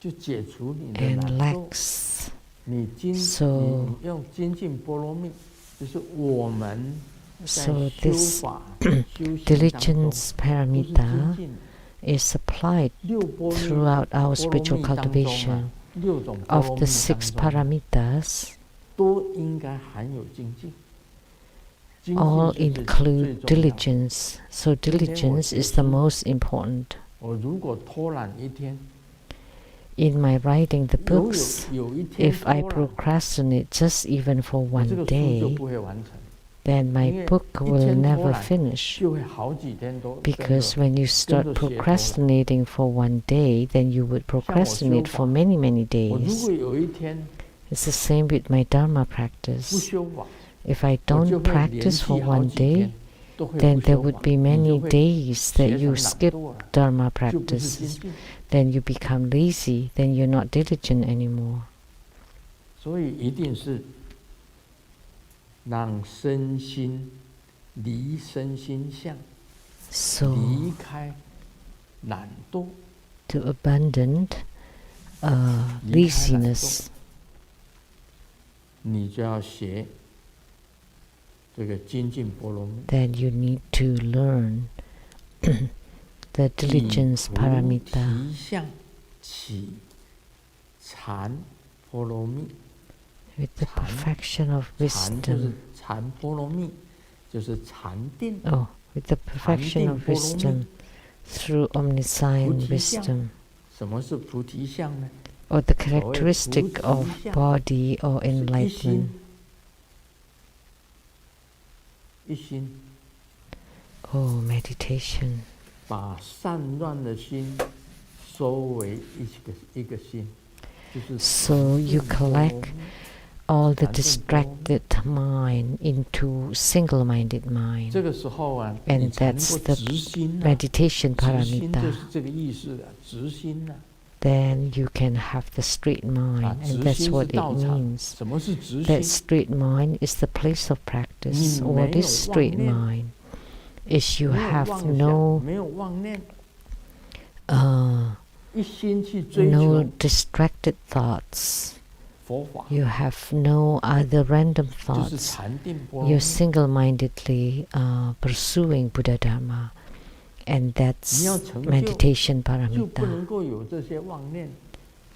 就解除你的 and 懒惰。 lax. 你So- 用精进波罗蜜，就是我们在 So 修 this 法修行当中 diligence 都是精 paramita 进。 is applied 六波罗蜜 throughout our 波罗 spiritual 蜜当中啊 cultivation 六种波罗 of 蜜 the 当 six 中 paramitas. 都应该含有精进。精进 All 就是最 include 重要的。 diligence. So diligence is the most important. 我如果偷懒一天， In my writing the books, 有一天 if I 偷懒， procrastinate just even for 我这 one 个书就 day, 不会完成， then my 因为 book 一 will 天偷 never 懒 finish. 就会好几天都跟着 Because when you start 跟着写偷懒。 procrastinating for one day, then you would procrastinate for many, many 我如 days. 果有一天 It's the same with my Dharma 不 practice. 修法， If I 我就 don't 会连 practice 续 for 好 one 几天 day, 都会 then 不 there 修 would 法， be 你 many 就会 days that 学成 you 懒 skip 惰了， Dharma 就不是精 practices. 进。 Then you become lazy, then you're not diligent anymore. 所以一定是让身心离身心相， So 离开懒惰， to abandon 离开懒惰， laziness, 你就要学这个精进波罗蜜。 then you need to learn the diligence 以菩 paramita 提相起禅波罗蜜。 with the perfection of 禅就是 wisdom. 禅波罗蜜，就是禅定。 Oh, with the perfection of 禅定波罗蜜。 wisdom through omniscient 菩提相。 wisdom, 什么是菩提相呢？ or the 所谓菩 characteristic of 提相 body or 是一 enlightenment. 心，一心 Oh, meditation. 把散乱的心收为一个心，就是 So you 禅定波罗 collect 蜜 all the 禅定波罗蜜。 distracted mind into single-minded mind. 这个时候啊， And 你才能 that's 够 the 直心啊， meditation 直心就 paramita. 是这个意思啊，直心啊。 Then you can have the straight 啊， mind, 直 and that's 心是 what it 道场。 means. 什么是直 That 心？ straight mind is the place of practice. 你 What 没 is 有 straight 妄念， mind? Is you 没有 have 妄想， no 没有妄念， uh, 一心去追 no 求 distracted thoughts. 佛法， You have no other random 就是 thoughts. 禅定波罗 You're 蜜。 single-mindedly pursuing Buddha Dharma, and 你 that's 要成就， meditation 就不 paramita. 能够有这些妄念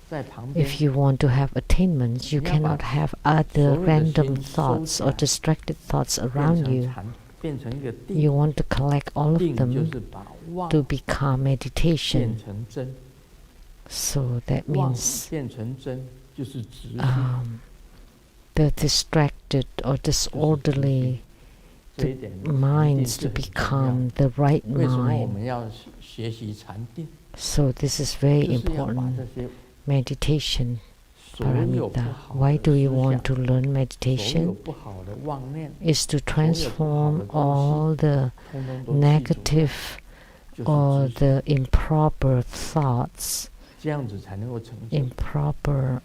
在旁边。 If you want to have attainments, you 你要把 cannot have other 所有的 random 心收 thoughts 起 or 来， distracted thoughts 变 around 成 you. 禅，变成一个 You 定。 want to collect all of 定就 them 是把妄 to become 变 meditation. 成真， So that 妄 means 变成真，就是直心。 the distracted or disorderly 这一点 minds 一 to 定是很重要。 become the right 为什么我 mind. 们要学习禅定？ So this is very 就是要把 important. 这些 Meditation 所有不 paramita. 好 Why 的 do we 思 want 想， to learn 所有 meditation? 不好的妄念， Is to 所有不好的 transform 东西， all the 通通都记住， negative 就 or 是直心， the improper thoughts, 这样子才能够成就。 improper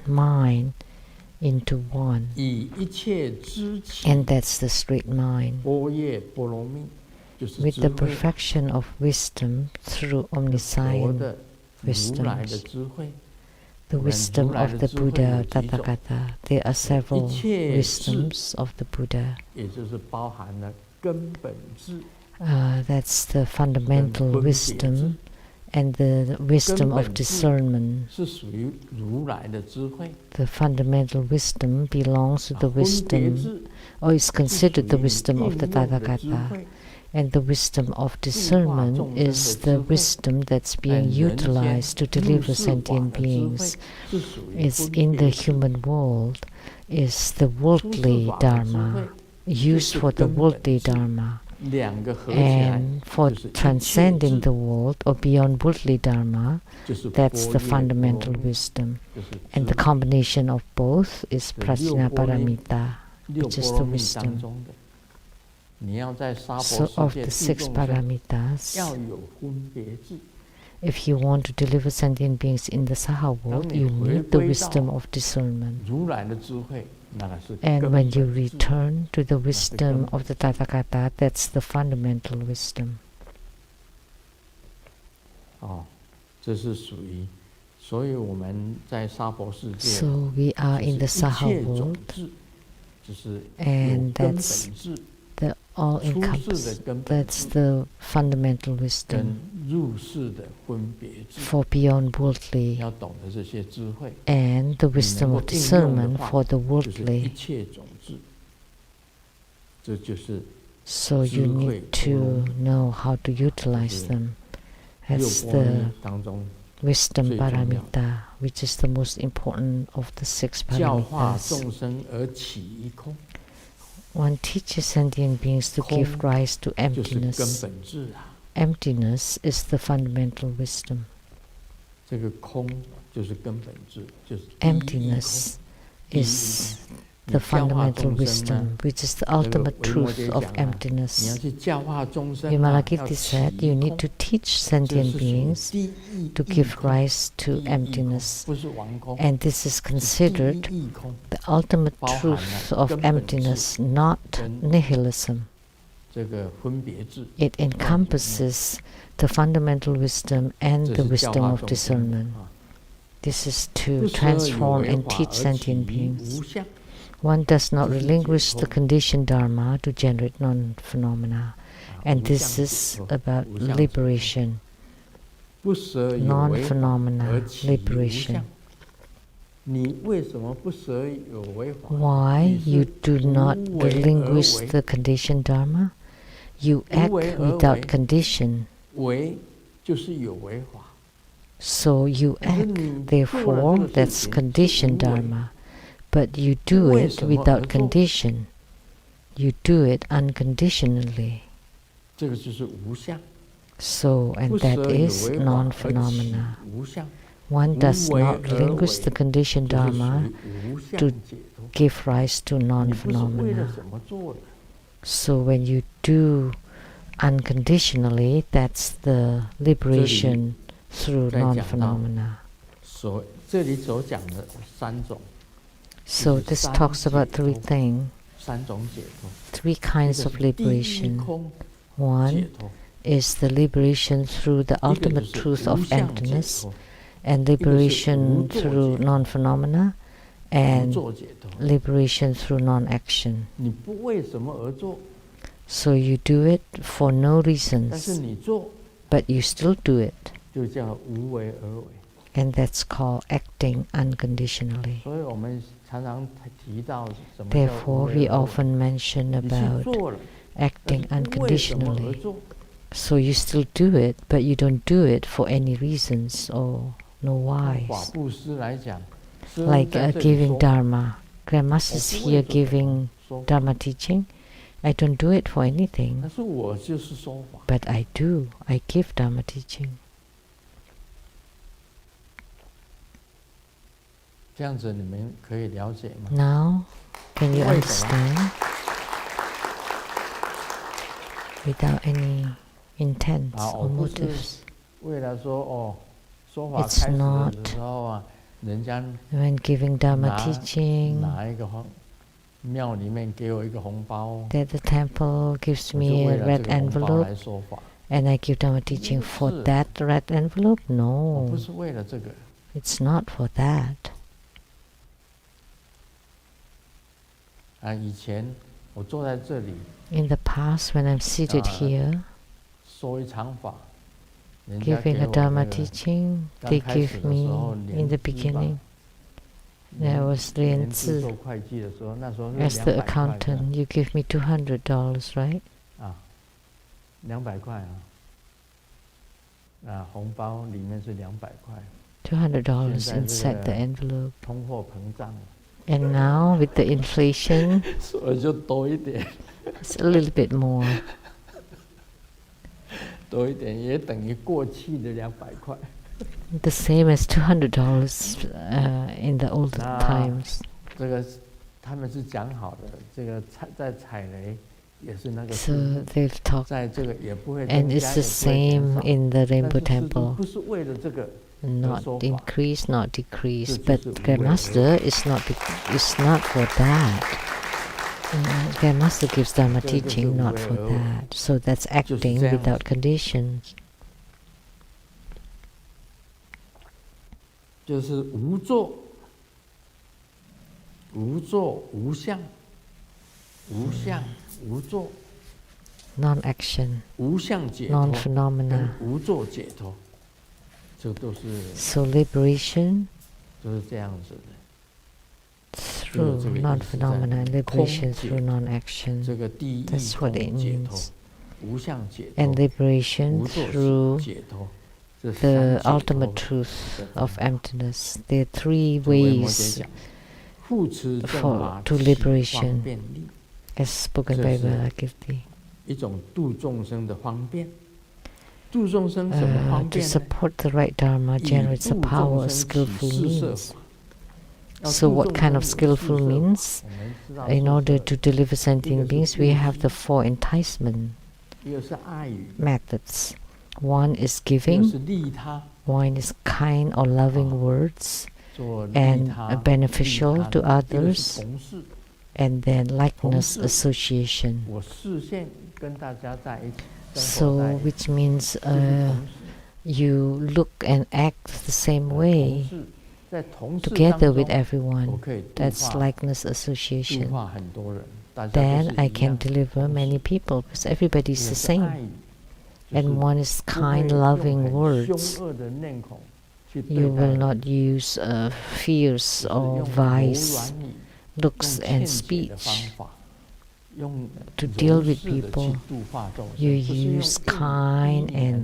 mind, into one. 以一切知起 And that's the straight mind. 般若波罗蜜，就是 With 智 the 慧 perfection of wisdom through 佛 omniscient 的如来的 wisdoms, 智慧。 the wisdom of the Buddha Tathagata. There are several wisdoms of the Buddha. 也就是包含了根本智 That's the fundamental 跟分别智 wisdom and the wisdom of 根本智 discernment. 是属于如来的智慧， The fundamental wisdom belongs to the 分别 wisdom, 智 or is 是 considered the 属于 wisdom of the 应用的智 Tathagata. 慧， And the wisdom of discernment is the wisdom that's being utilized to deliver sentient beings. 是属于 It's 分 in the 别智 human world, is the 出世 worldly 法的智慧 dharma, used for the 根本 worldly 智 dharma. 两个合起来 And for 就是一切 transcending 智 the world or beyond worldly dharma, 就是 that's 般 the 若波罗 fundamental 蜜 wisdom. 就是 And 智 the combination of both is 这六 prajna 波罗蜜 paramita, 六 which is 波 the 罗蜜当 wisdom. 中的，你要在娑 So 婆 of 世界 the 度 six 众生， paramitas, 要有分别智。 if you want to deliver sentient beings in the Saha world, you need the wisdom of discernment. 如来的智慧，那个是 And 根 when you 本智。 return to the wisdom of the Tathagata, that's the fundamental wisdom. 哦，这是属于，所以我们在娑婆世界， So we are 就 in the 是一 Saha 切种 world, 智，就是有 and 根 that's 本智 the 出世的 all-encompassing, 根本 that's 智 the fundamental 跟 wisdom 入世的分别智， for beyond worldly, 要懂得这些智慧， and the wisdom of discernment for the 就是一 worldly. 切种智，这就是 So you need to know how to utilize them. 六 That's 波罗蜜 the 当中 wisdom 最重要的。 paramita, which is the most important of the six 教化 paramitas. 众生而起一空， One teaches sentient beings to give rise to 就是根 emptiness. 本智啊。 Emptiness is the fundamental wisdom. 这个空就是根本智，就是第一义空 Emptiness 第一义 is 空 the 你教化 fundamental 众生呢， wisdom, which is the 这个 ultimate 维摩诘 truth of 讲啊，你要 emptiness. 去教化众生啊，要 Vimalakirti 起 said, you 一 need 空 to，teach 这 sentient 是属于 beings 第一 to 义 give 空， rise 第 to 一义空 emptiness. 不是王空， And this is 是第 considered 一义空， the ultimate 包含 truth 了 of 根本智 emptiness, not 跟 nihilism. 这个分别智， It encompasses the fundamental wisdom and 这 the 是教 wisdom 化 of 众生 discernment. 啊。 This is 不 to 舍有 transform 为 and 法 teach 而起 sentient 于 beings. 无相， One does not 这是解 relinquish 脱。 the conditioned dharma to generate non-phenomena. 啊 And 无 this 相解 is 脱 about 无相解脱 liberation, 不舍有为法而 non-phenomena 起于无 liberation. 相。你为什么不舍有为法？ Why 你是 you do not 无为而 relinquish 为 the conditioned dharma? You 无 act 为而 without 为 condition, 为就是有为法， so you 可是 act. 你做了 Therefore, 这个 that's 事情是 conditioned 无为， dharma. But you do 为 it 什么而 without 做？ condition. You do it unconditionally. 这个就是无相。 So, 不 and 舍 that 有 is 为法而起 non-phenomena. 无相， One 无 does 为 not 而 relinquish 为 the conditioned 就是属 dharma 于无相 to 解脱。 give rise to 你不是为了 non-phenomena. 什么做的？ So when you do unconditionally, that's the liberation through 在讲到 non-phenomena. 这里所讲的三种， So this talks about three things, 三种解脱。 three 一 kinds 个 of 是第一 liberation. 空解 One 脱， is the liberation through the 一个就 ultimate 是 truth 无 of 相解 emptiness, 脱， and 一个是 liberation 无作 through 解脱， non-phenomena, 无 and 作解脱。 liberation through non-action. 你不为什么而做， So you do it for no 但 reasons, 是你做 but you still do it, 就叫无为而为。 and that's called acting unconditionally. 所以我们常常提到什么叫无 Therefore, 为 we 而为。 often mention 你去 about 做了，但 acting 是不为什么而 unconditionally. 做？ So you still do it, but you don't do it for any reasons or no 法 whys. 布施来讲，师父 Like 在这里 giving 说 dharma. Grandmaster's 我不为 here 这个 giving 说法， dharma teaching. I don't do it for anything, 但是我就是说法。 but I do. I give dharma teaching. 这样子你们可以了解吗？ Now, can you 为什么？ understand? Without any intents 啊，我 or 不是 motives. 为了说哦，说法 It's 开始 not 的时候啊，人家 When giving Dharma teaching, 拿一个庙里面给我一个红包， that the temple gives 我就 me 为 a 了 red 这个红包 envelope 来说法。 and I give Dharma teaching for that red envelope? 我不 No, 是为了这个。 it's not for that. 以前我坐在这里 In the past, when I'm seated here, 说一场法，人家 giving 给 a 我 Dharma 那个 teaching, 刚 they 开始 give 的时候 me 连 in the 资吧 beginning. There was 连 Lian 资 Zi. 做会计的时候，那时候是 As the 200块的 accountant, you give me $200, right? 200块红包里面是200块。 $200 现在 inside the envelope. 通货膨胀了， And now with the inflation, 所以就多一点， it's a little bit more. 多一点也等于过去的200块。 The same as $200 in the olden 那 times. 这个他们是讲好的，这个在踩雷也是那个 So 数目， they've talked, 在这个也不会 and 增加， it's 也 the 不会减 same 少。 in the 但 Rainbow 是制度 Temple. 不是为了这个 Not 说法。 increase, not decrease. 这 But 就是无为 Grandmaster is not for that. Grandmaster gives Dharma 这个就是 teaching 无 not 为 for 而为， that. So that's acting 这样子。 without conditions. 就是无作、无作、无相、无相、无作、 Non-action, 无相解脱、 non-phenomena. 无作解脱，这都是 So liberation 就是这样子的。 through 这个意思 non-phenomena, 在 liberation 空解 through non-action. 这个第一 That's what it 空解脱 means. 无相解脱 And liberation 无作 through 解脱，这 the 三解 ultimate 脱 truth of emptiness. There are three 这维摩诘 ways 讲，护持正 for 法 to 起 liberation 方便力， as spoken 这 by 是 Vimalakirti. 一种度众生的方便。度众生怎么方 To 便呢？ support the right Dharma 以 generates a 度 power 众 of 生起 skillful 四摄 means. 法。要 So 度 what 众 kind of 生有四 skillful 摄法 means? 我们知道 In 四 order 摄 to deliver sentient 一个 beings, 是 we 布 have 施 the four enticement 一个是爱语， methods. One is 一个 giving, 是利他， one is kind or loving words, 做利 and 他 beneficial 利他 to 的一个 others, 是同事。 and then likeness 同事 association. 我视线跟大家在一起，生活 So, 在一起， which means 这是同事。 you look and act the same 同 way 事在同事当 together with 中，我 everyone. 可以度 That's 化 likeness 度 association. 化很多人，大家都 Then 是 I 一 can 样。 deliver 同 many 事 people because everybody 一 is 个 the 是 same. 爱语，就 And 是 one is 不会 kind, 用 loving 很 words. 凶恶的面孔去 You 对待 will 人， not use fierce 就是 or 用柔 vice 软语、 looks 用 and 劝解的方 speech 法，用 to 柔 deal with 式的去 people. 度化众 You 生，不是用 use 硬 kind 言 and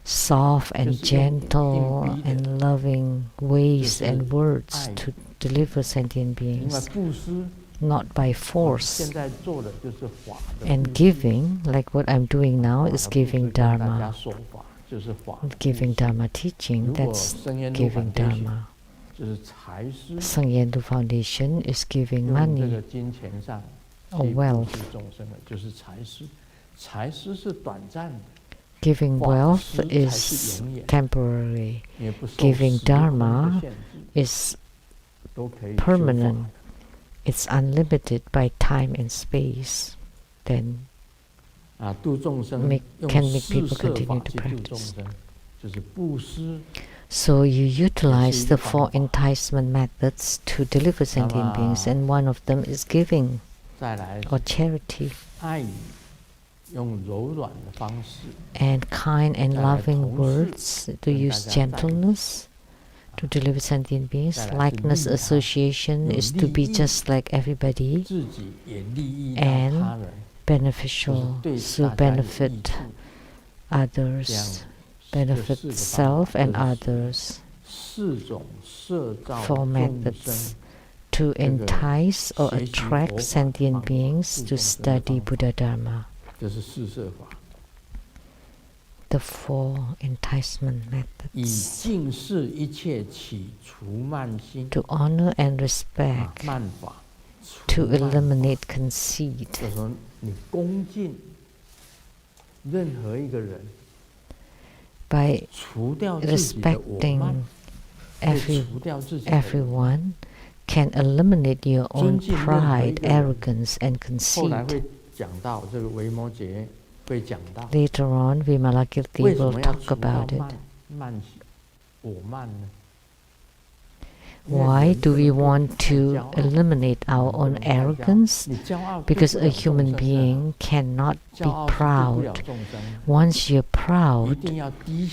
soft and 就是用 gentle 硬逼的， and loving ways 就是 and words 爱。 to deliver sentient 另外 beings, 布施， not by 现 force. 在做的就是法的 And 布施。 giving, like what I'm doing now, 法 is 的布施 giving 跟大家 Dharma. 说法就是法的布 Giving 施。 Dharma teaching, 如果 that's 圣严路 giving 反对学 Dharma. 就是财施， Sangyendu Foundation is giving 用这 money 个金钱上 or 去布 wealth. 施众生的，就是财施。财施是短暂的， Giving 法 wealth 施才是 is 永远， temporary. 也不受 Giving 时空的 Dharma 限制， Is 都可以修法 permanent. It's unlimited by time and space. Then 度众生 can make 四 people 摄 continue 法 to 去度众 practice. 生，就是布施。 So you utilize the four 也是一个方法。 enticement methods to deliver sentient beings, and one of them is giving 再来 or charity. 爱语，用柔软的方式， And kind and 再来 loving 同事， words to 跟大 use 家在一起。 gentleness to deliver sentient beings. 再来是 Likeness 利他， association 有 is to 利 be 益， just like everybody, 自己也利益到 and 他人， beneficial, 就是 so 对大家有益 benefit 处，这样 others, 这 benefit 四个方 self 法， and 这是 others. 四种摄造 Four 众 methods 生 to 这个 entice or 学习 attract 佛法 sentient 方法， beings 度 to 众生的 study 方法， Buddha Dharma. 这是四摄法。 The four enticement 以 methods 尽释一切起除慢心 to honor and 啊 respect, 慢法，除 to 慢法 eliminate conceit, 就是说你恭敬任何一个人， by 除掉自己的我慢 respecting everyone can eliminate your own pride, arrogance, and conceit. Later on, Vimalakirti will talk about it. Why do we want to eliminate our own arrogance? Because a human being cannot be proud. Once you're proud,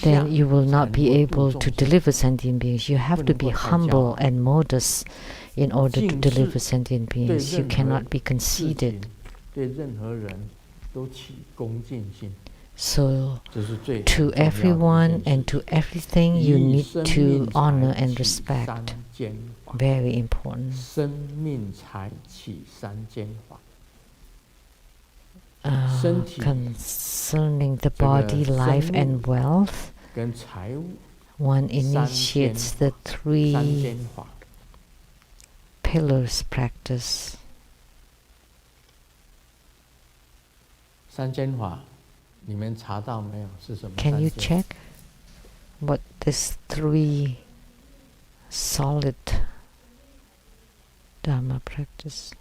then you will not be able to deliver sentient beings. You have to be humble and modest in order to deliver sentient beings. You cannot be conceited. So, to everyone and to everything, you need to honor and respect. Very important. Concerning the body, life, and wealth, one initiates the 3 pillars practice. Can you check what this 3 solid Dharma practice?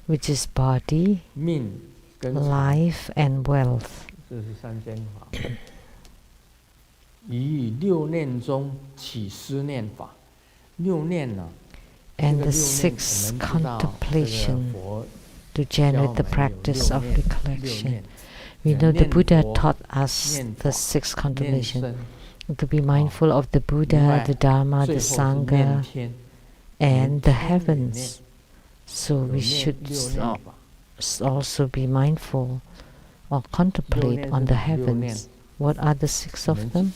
Which is body, life, and wealth. And the 6th contemplation to generate the practice of recollection. We know the Buddha taught us the 6th contemplation, to be mindful of the Buddha, the Dharma, the Sangha, and the heavens. So we should also be mindful or contemplate on the heavens. What are the 6 of them?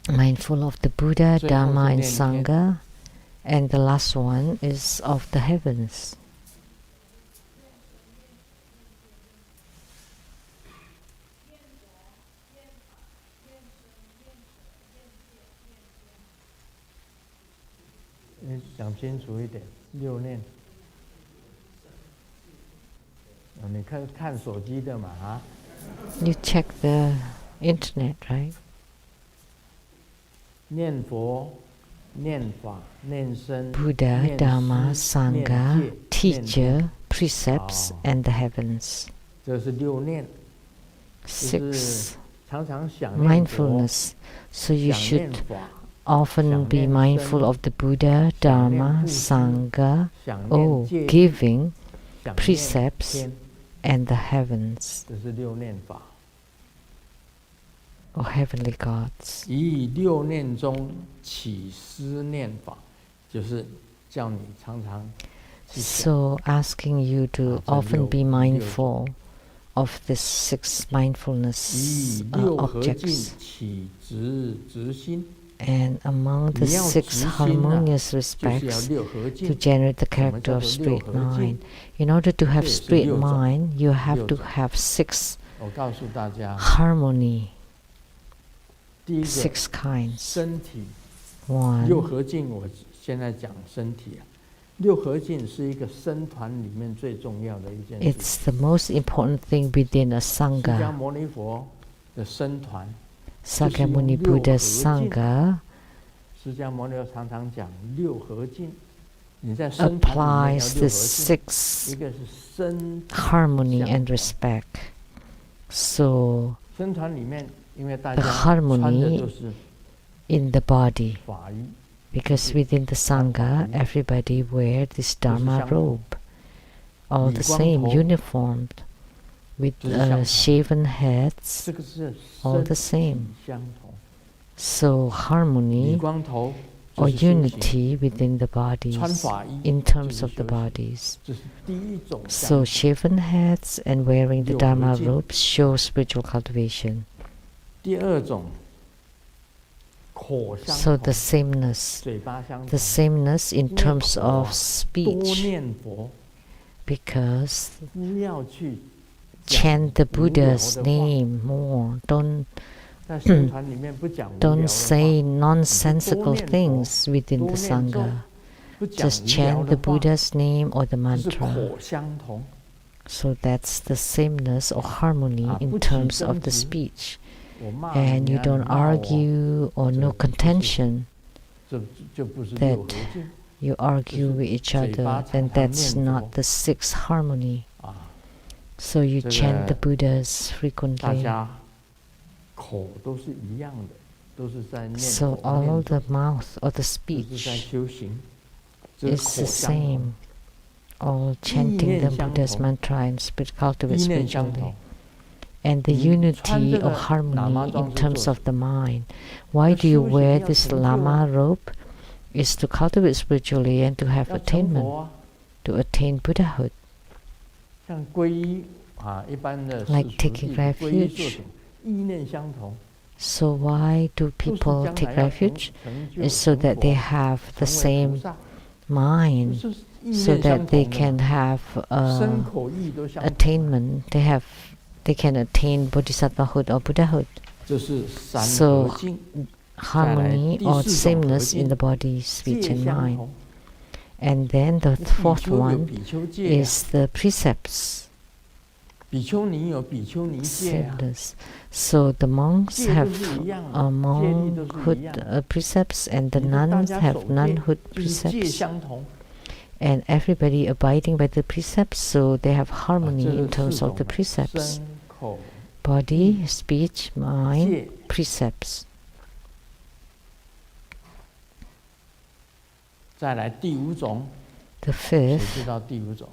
Mindful of the Buddha, Dharma, and Sangha, and the last one is of the heavens. You check the internet, right? Buddha, Dharma, Sangha, teacher, precepts, and the heavens. 6. Mindfulness. So you should often be mindful of the Buddha, Dharma, Sangha, giving, precepts, and the heavens. or heavenly gods. So asking you to often be mindful of this 6 mindfulness objects. And among the 6 harmonious respects, to generate the character of straight mind. In order to have straight mind, you have to have 6 harmony, 6 kinds. 1. It's the most important thing within a Sangha. Sakyamuni Buddha's Sangha applies the 6 harmony and respect. So the harmony in the body, because within the Sangha everybody wear this Dharma robe, all the same, uniformed, with shaven heads, all the same. So harmony or unity within the bodies, in terms of the bodies. So shaven heads and wearing the Dharma robes show spiritual cultivation. So the sameness in terms of speech, because chant the Buddha's name more. Don't say nonsensical things within the Sangha. just chant the Buddha's name or the 就是 mantra. 口相同， So that's the sameness or harmony in terms of the speech. 我骂 And 你 you 啊， don't 你骂我， argue or no contention 这不是 that 六合敬 you argue with each other, then that's not the sixth harmony. 啊。 So you 这个 chant the Buddhas 大 frequently. 家口都是一样的，都是在念 So 口 all 念 the 咒， mouth or the 都是在 speech 修行，这是 is 口 the 相同， same. All chanting the Buddha's mantra and cultivate 意念相同。 spiritually. And the 你穿 unity 这 or 个喇嘛 harmony 装 in 是做 terms 什 of 么？ the mind. Why do you 修行 wear 要 this 成就啊， lama robe? Is to cultivate spiritually and to have 要成佛 attainment, 啊。 to attain Buddhahood. 像皈依啊，一般的世 Like 俗 taking 谛皈依做 refuge. 什么？意念相同， So why do 都是 people 将 take 来要成 refuge? 就 It's so 成 that they 佛， have the 成为菩 same 萨， mind, 就是意 so 念相 that they 同的 can 嘛， have 身口意都相同。 attainment. They can attain bodhisattvahood or Buddhahood. 这是三 So 合敬， harmony 第 or 四种合 sameness 敬 in the body, speech 戒 and 相 mind. 同。 And then the 比 fourth 丘有 one 比丘戒啊， is the precepts. 比丘尼有比丘尼戒啊， Sameness. So the monks 戒 have 都是一样的，戒律都是 monkhood 一样的。 precepts, and the 你们大 nuns 家 have 守戒 nunhood 就是戒 precepts. 相同， And everybody abiding by the precepts, so they have 啊 harmony 这 in 是 terms 四 of 种 the 的 precepts. 身口 Body, speech, mind, 戒。 precepts. 再来第五种， The 谁 fifth 知道第五种？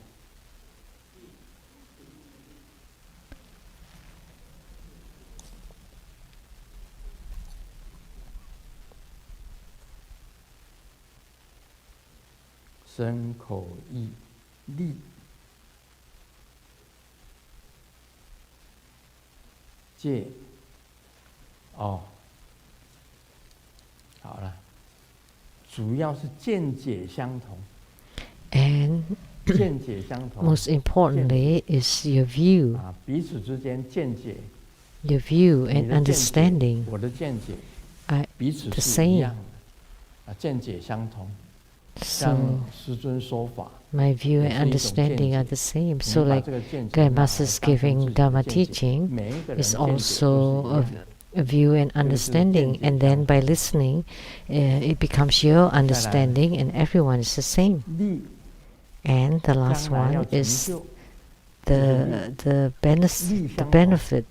身口意力，戒。哦，好了，主要是见解相同， and 见解相同 most importantly is your view, 啊，彼此之间见解， your view 你 and 的见解 understanding 我的见解， are 彼此 the 是一 same. 样的，啊，见解相同。 So 像师尊说法， my view 也 and 是一种见 understanding are 解。 the same. 你 So 把 like 这个见解拿来 Grandmaster's 当成 giving 自己的 Dharma 见解， teaching 每一个人 is 的见解都 also 是一样的。 a view and understanding, and then by listening, it becomes your understanding, and everyone is the same. 力 And the last 将来要 one 成 is 就， the 力 the 相同， benefit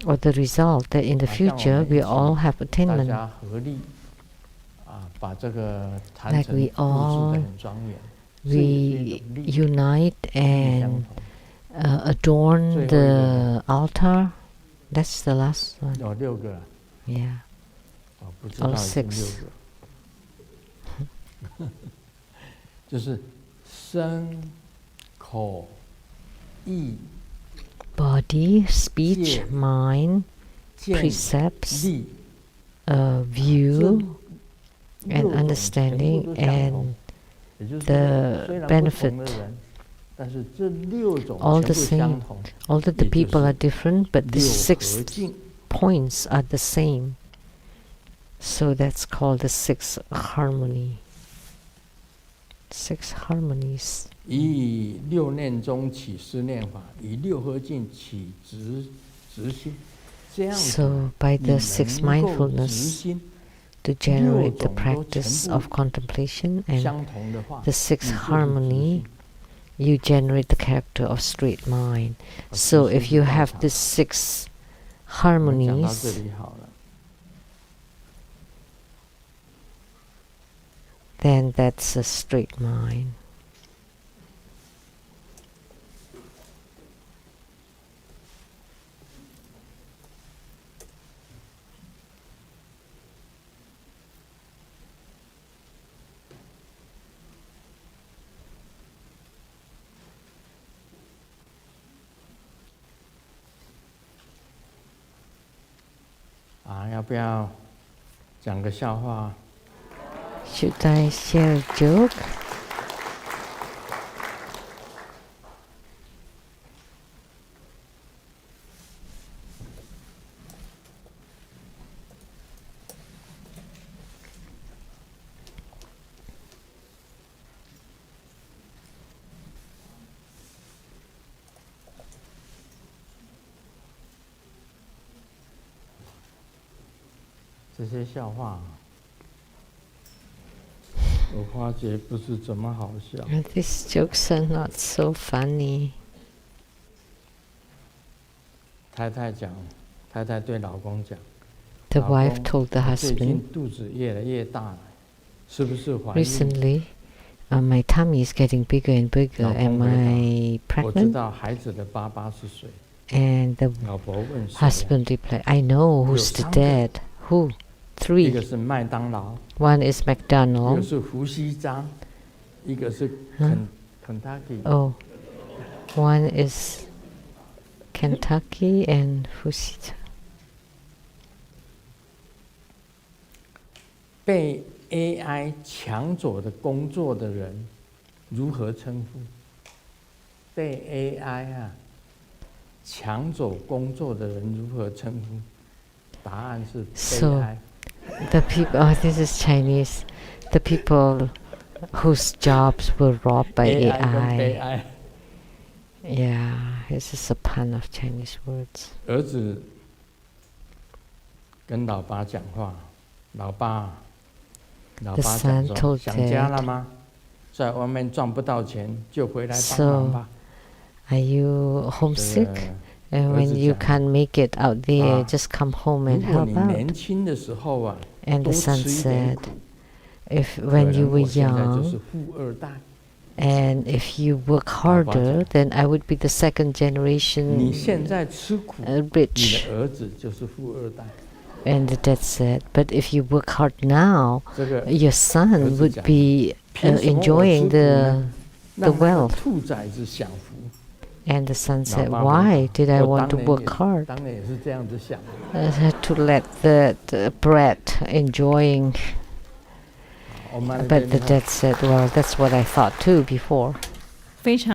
or the result that in the 好像我 future 们 we 一 all 起 have 大 attainment. 家合力啊，把这个坛 Like 城 we 布置 all 得很庄严，这也是 We 一种力， unite 力相 and 同。 adorn 最后一个 the altar. That's the last one. 有6个了， Yeah. 哦，不知道 All 已经 6. 6个，就是身口意 Body, speech, Yeah. mind, 见 precepts, 力， view, 这 and 6种全部 understanding, 都相 and 同。也就是 the 说，虽然不同 benefit. 的人，但是这6种 All 全 the 部相 same. 同， Although the 也就 people are 是 different, but the 六 6合敬。 points are the same. So that's called the 6th harmony. 6 harmonies. 以6念中起思念法，以6合敬起直心，这样子 So by 你 the 6th 能够直 mindfulness 心 to generate 6 the 种都 practice 全部 of contemplation, and 相同的话， the 你 6th 就是直 harmony, 心。 you generate the character of straight mind. 好 So 时 if 间 you 到 have 场 the 6 我们讲到这 harmonies, 里好了。 then that's a straight mind.啊，要不要讲个笑话？ Should I share a joke? 这些笑话，我发觉不是怎么好笑。These jokes are not so funny. 太太对老公讲 The 老公 wife told the 我最近 husband, 肚子越来越大了，是不是怀孕？ recently, my tummy is getting bigger and bigger. 老公 Am 回答 I 我知 pregnant? 道孩子的爸爸是谁。 And the 老婆问谁？ husband replied, I know who's the 有三个。 dad. Who? 一个 3. 是麦当劳， One is 一个 McDonald. 是福西章，一个是 Huh? Kentucky。 Oh, one is Kentucky and Fusita. 被 AI 抢走的工作的人如何称呼？被 AI 抢走工作的人如何称呼？答案是悲哀。 The people, oh, this is Chinese. The people whose jobs were robbed by AI 跟悲 AI. 哀。 Yeah, this is a pun of Chinese words. 儿子跟老爸讲话，老爸 The 讲 son 说 told 想家了 dad, 吗？在外面赚不到钱，就回来帮忙吧。 Are you 这 homesick? 个 And 儿 when 子 you 讲 can't make it out there, 啊 just come home 如 and 果 help 你 out. 年轻的时候 And 多 the son 吃一点 said, 苦， if 可 when you 能 were 我现在就是 young, 富二代。 and if you work harder, then I would be the second 你 generation 现在吃苦，你 rich. 的儿子就是富二代。 And the dad said, but if you work hard now, 这个 your son 儿子 would 讲 be 凭什么我吃 enjoying 苦 the 呢？ the 让那个 wealth. 兔崽子享福。 And the son 老 said, 爸 why 回答 did I 我 want to 当 work 年 hard? 当年也是这样子想的。 To let the brat enjoying. 我们 But the dad said, well, that's what I thought too before. 非常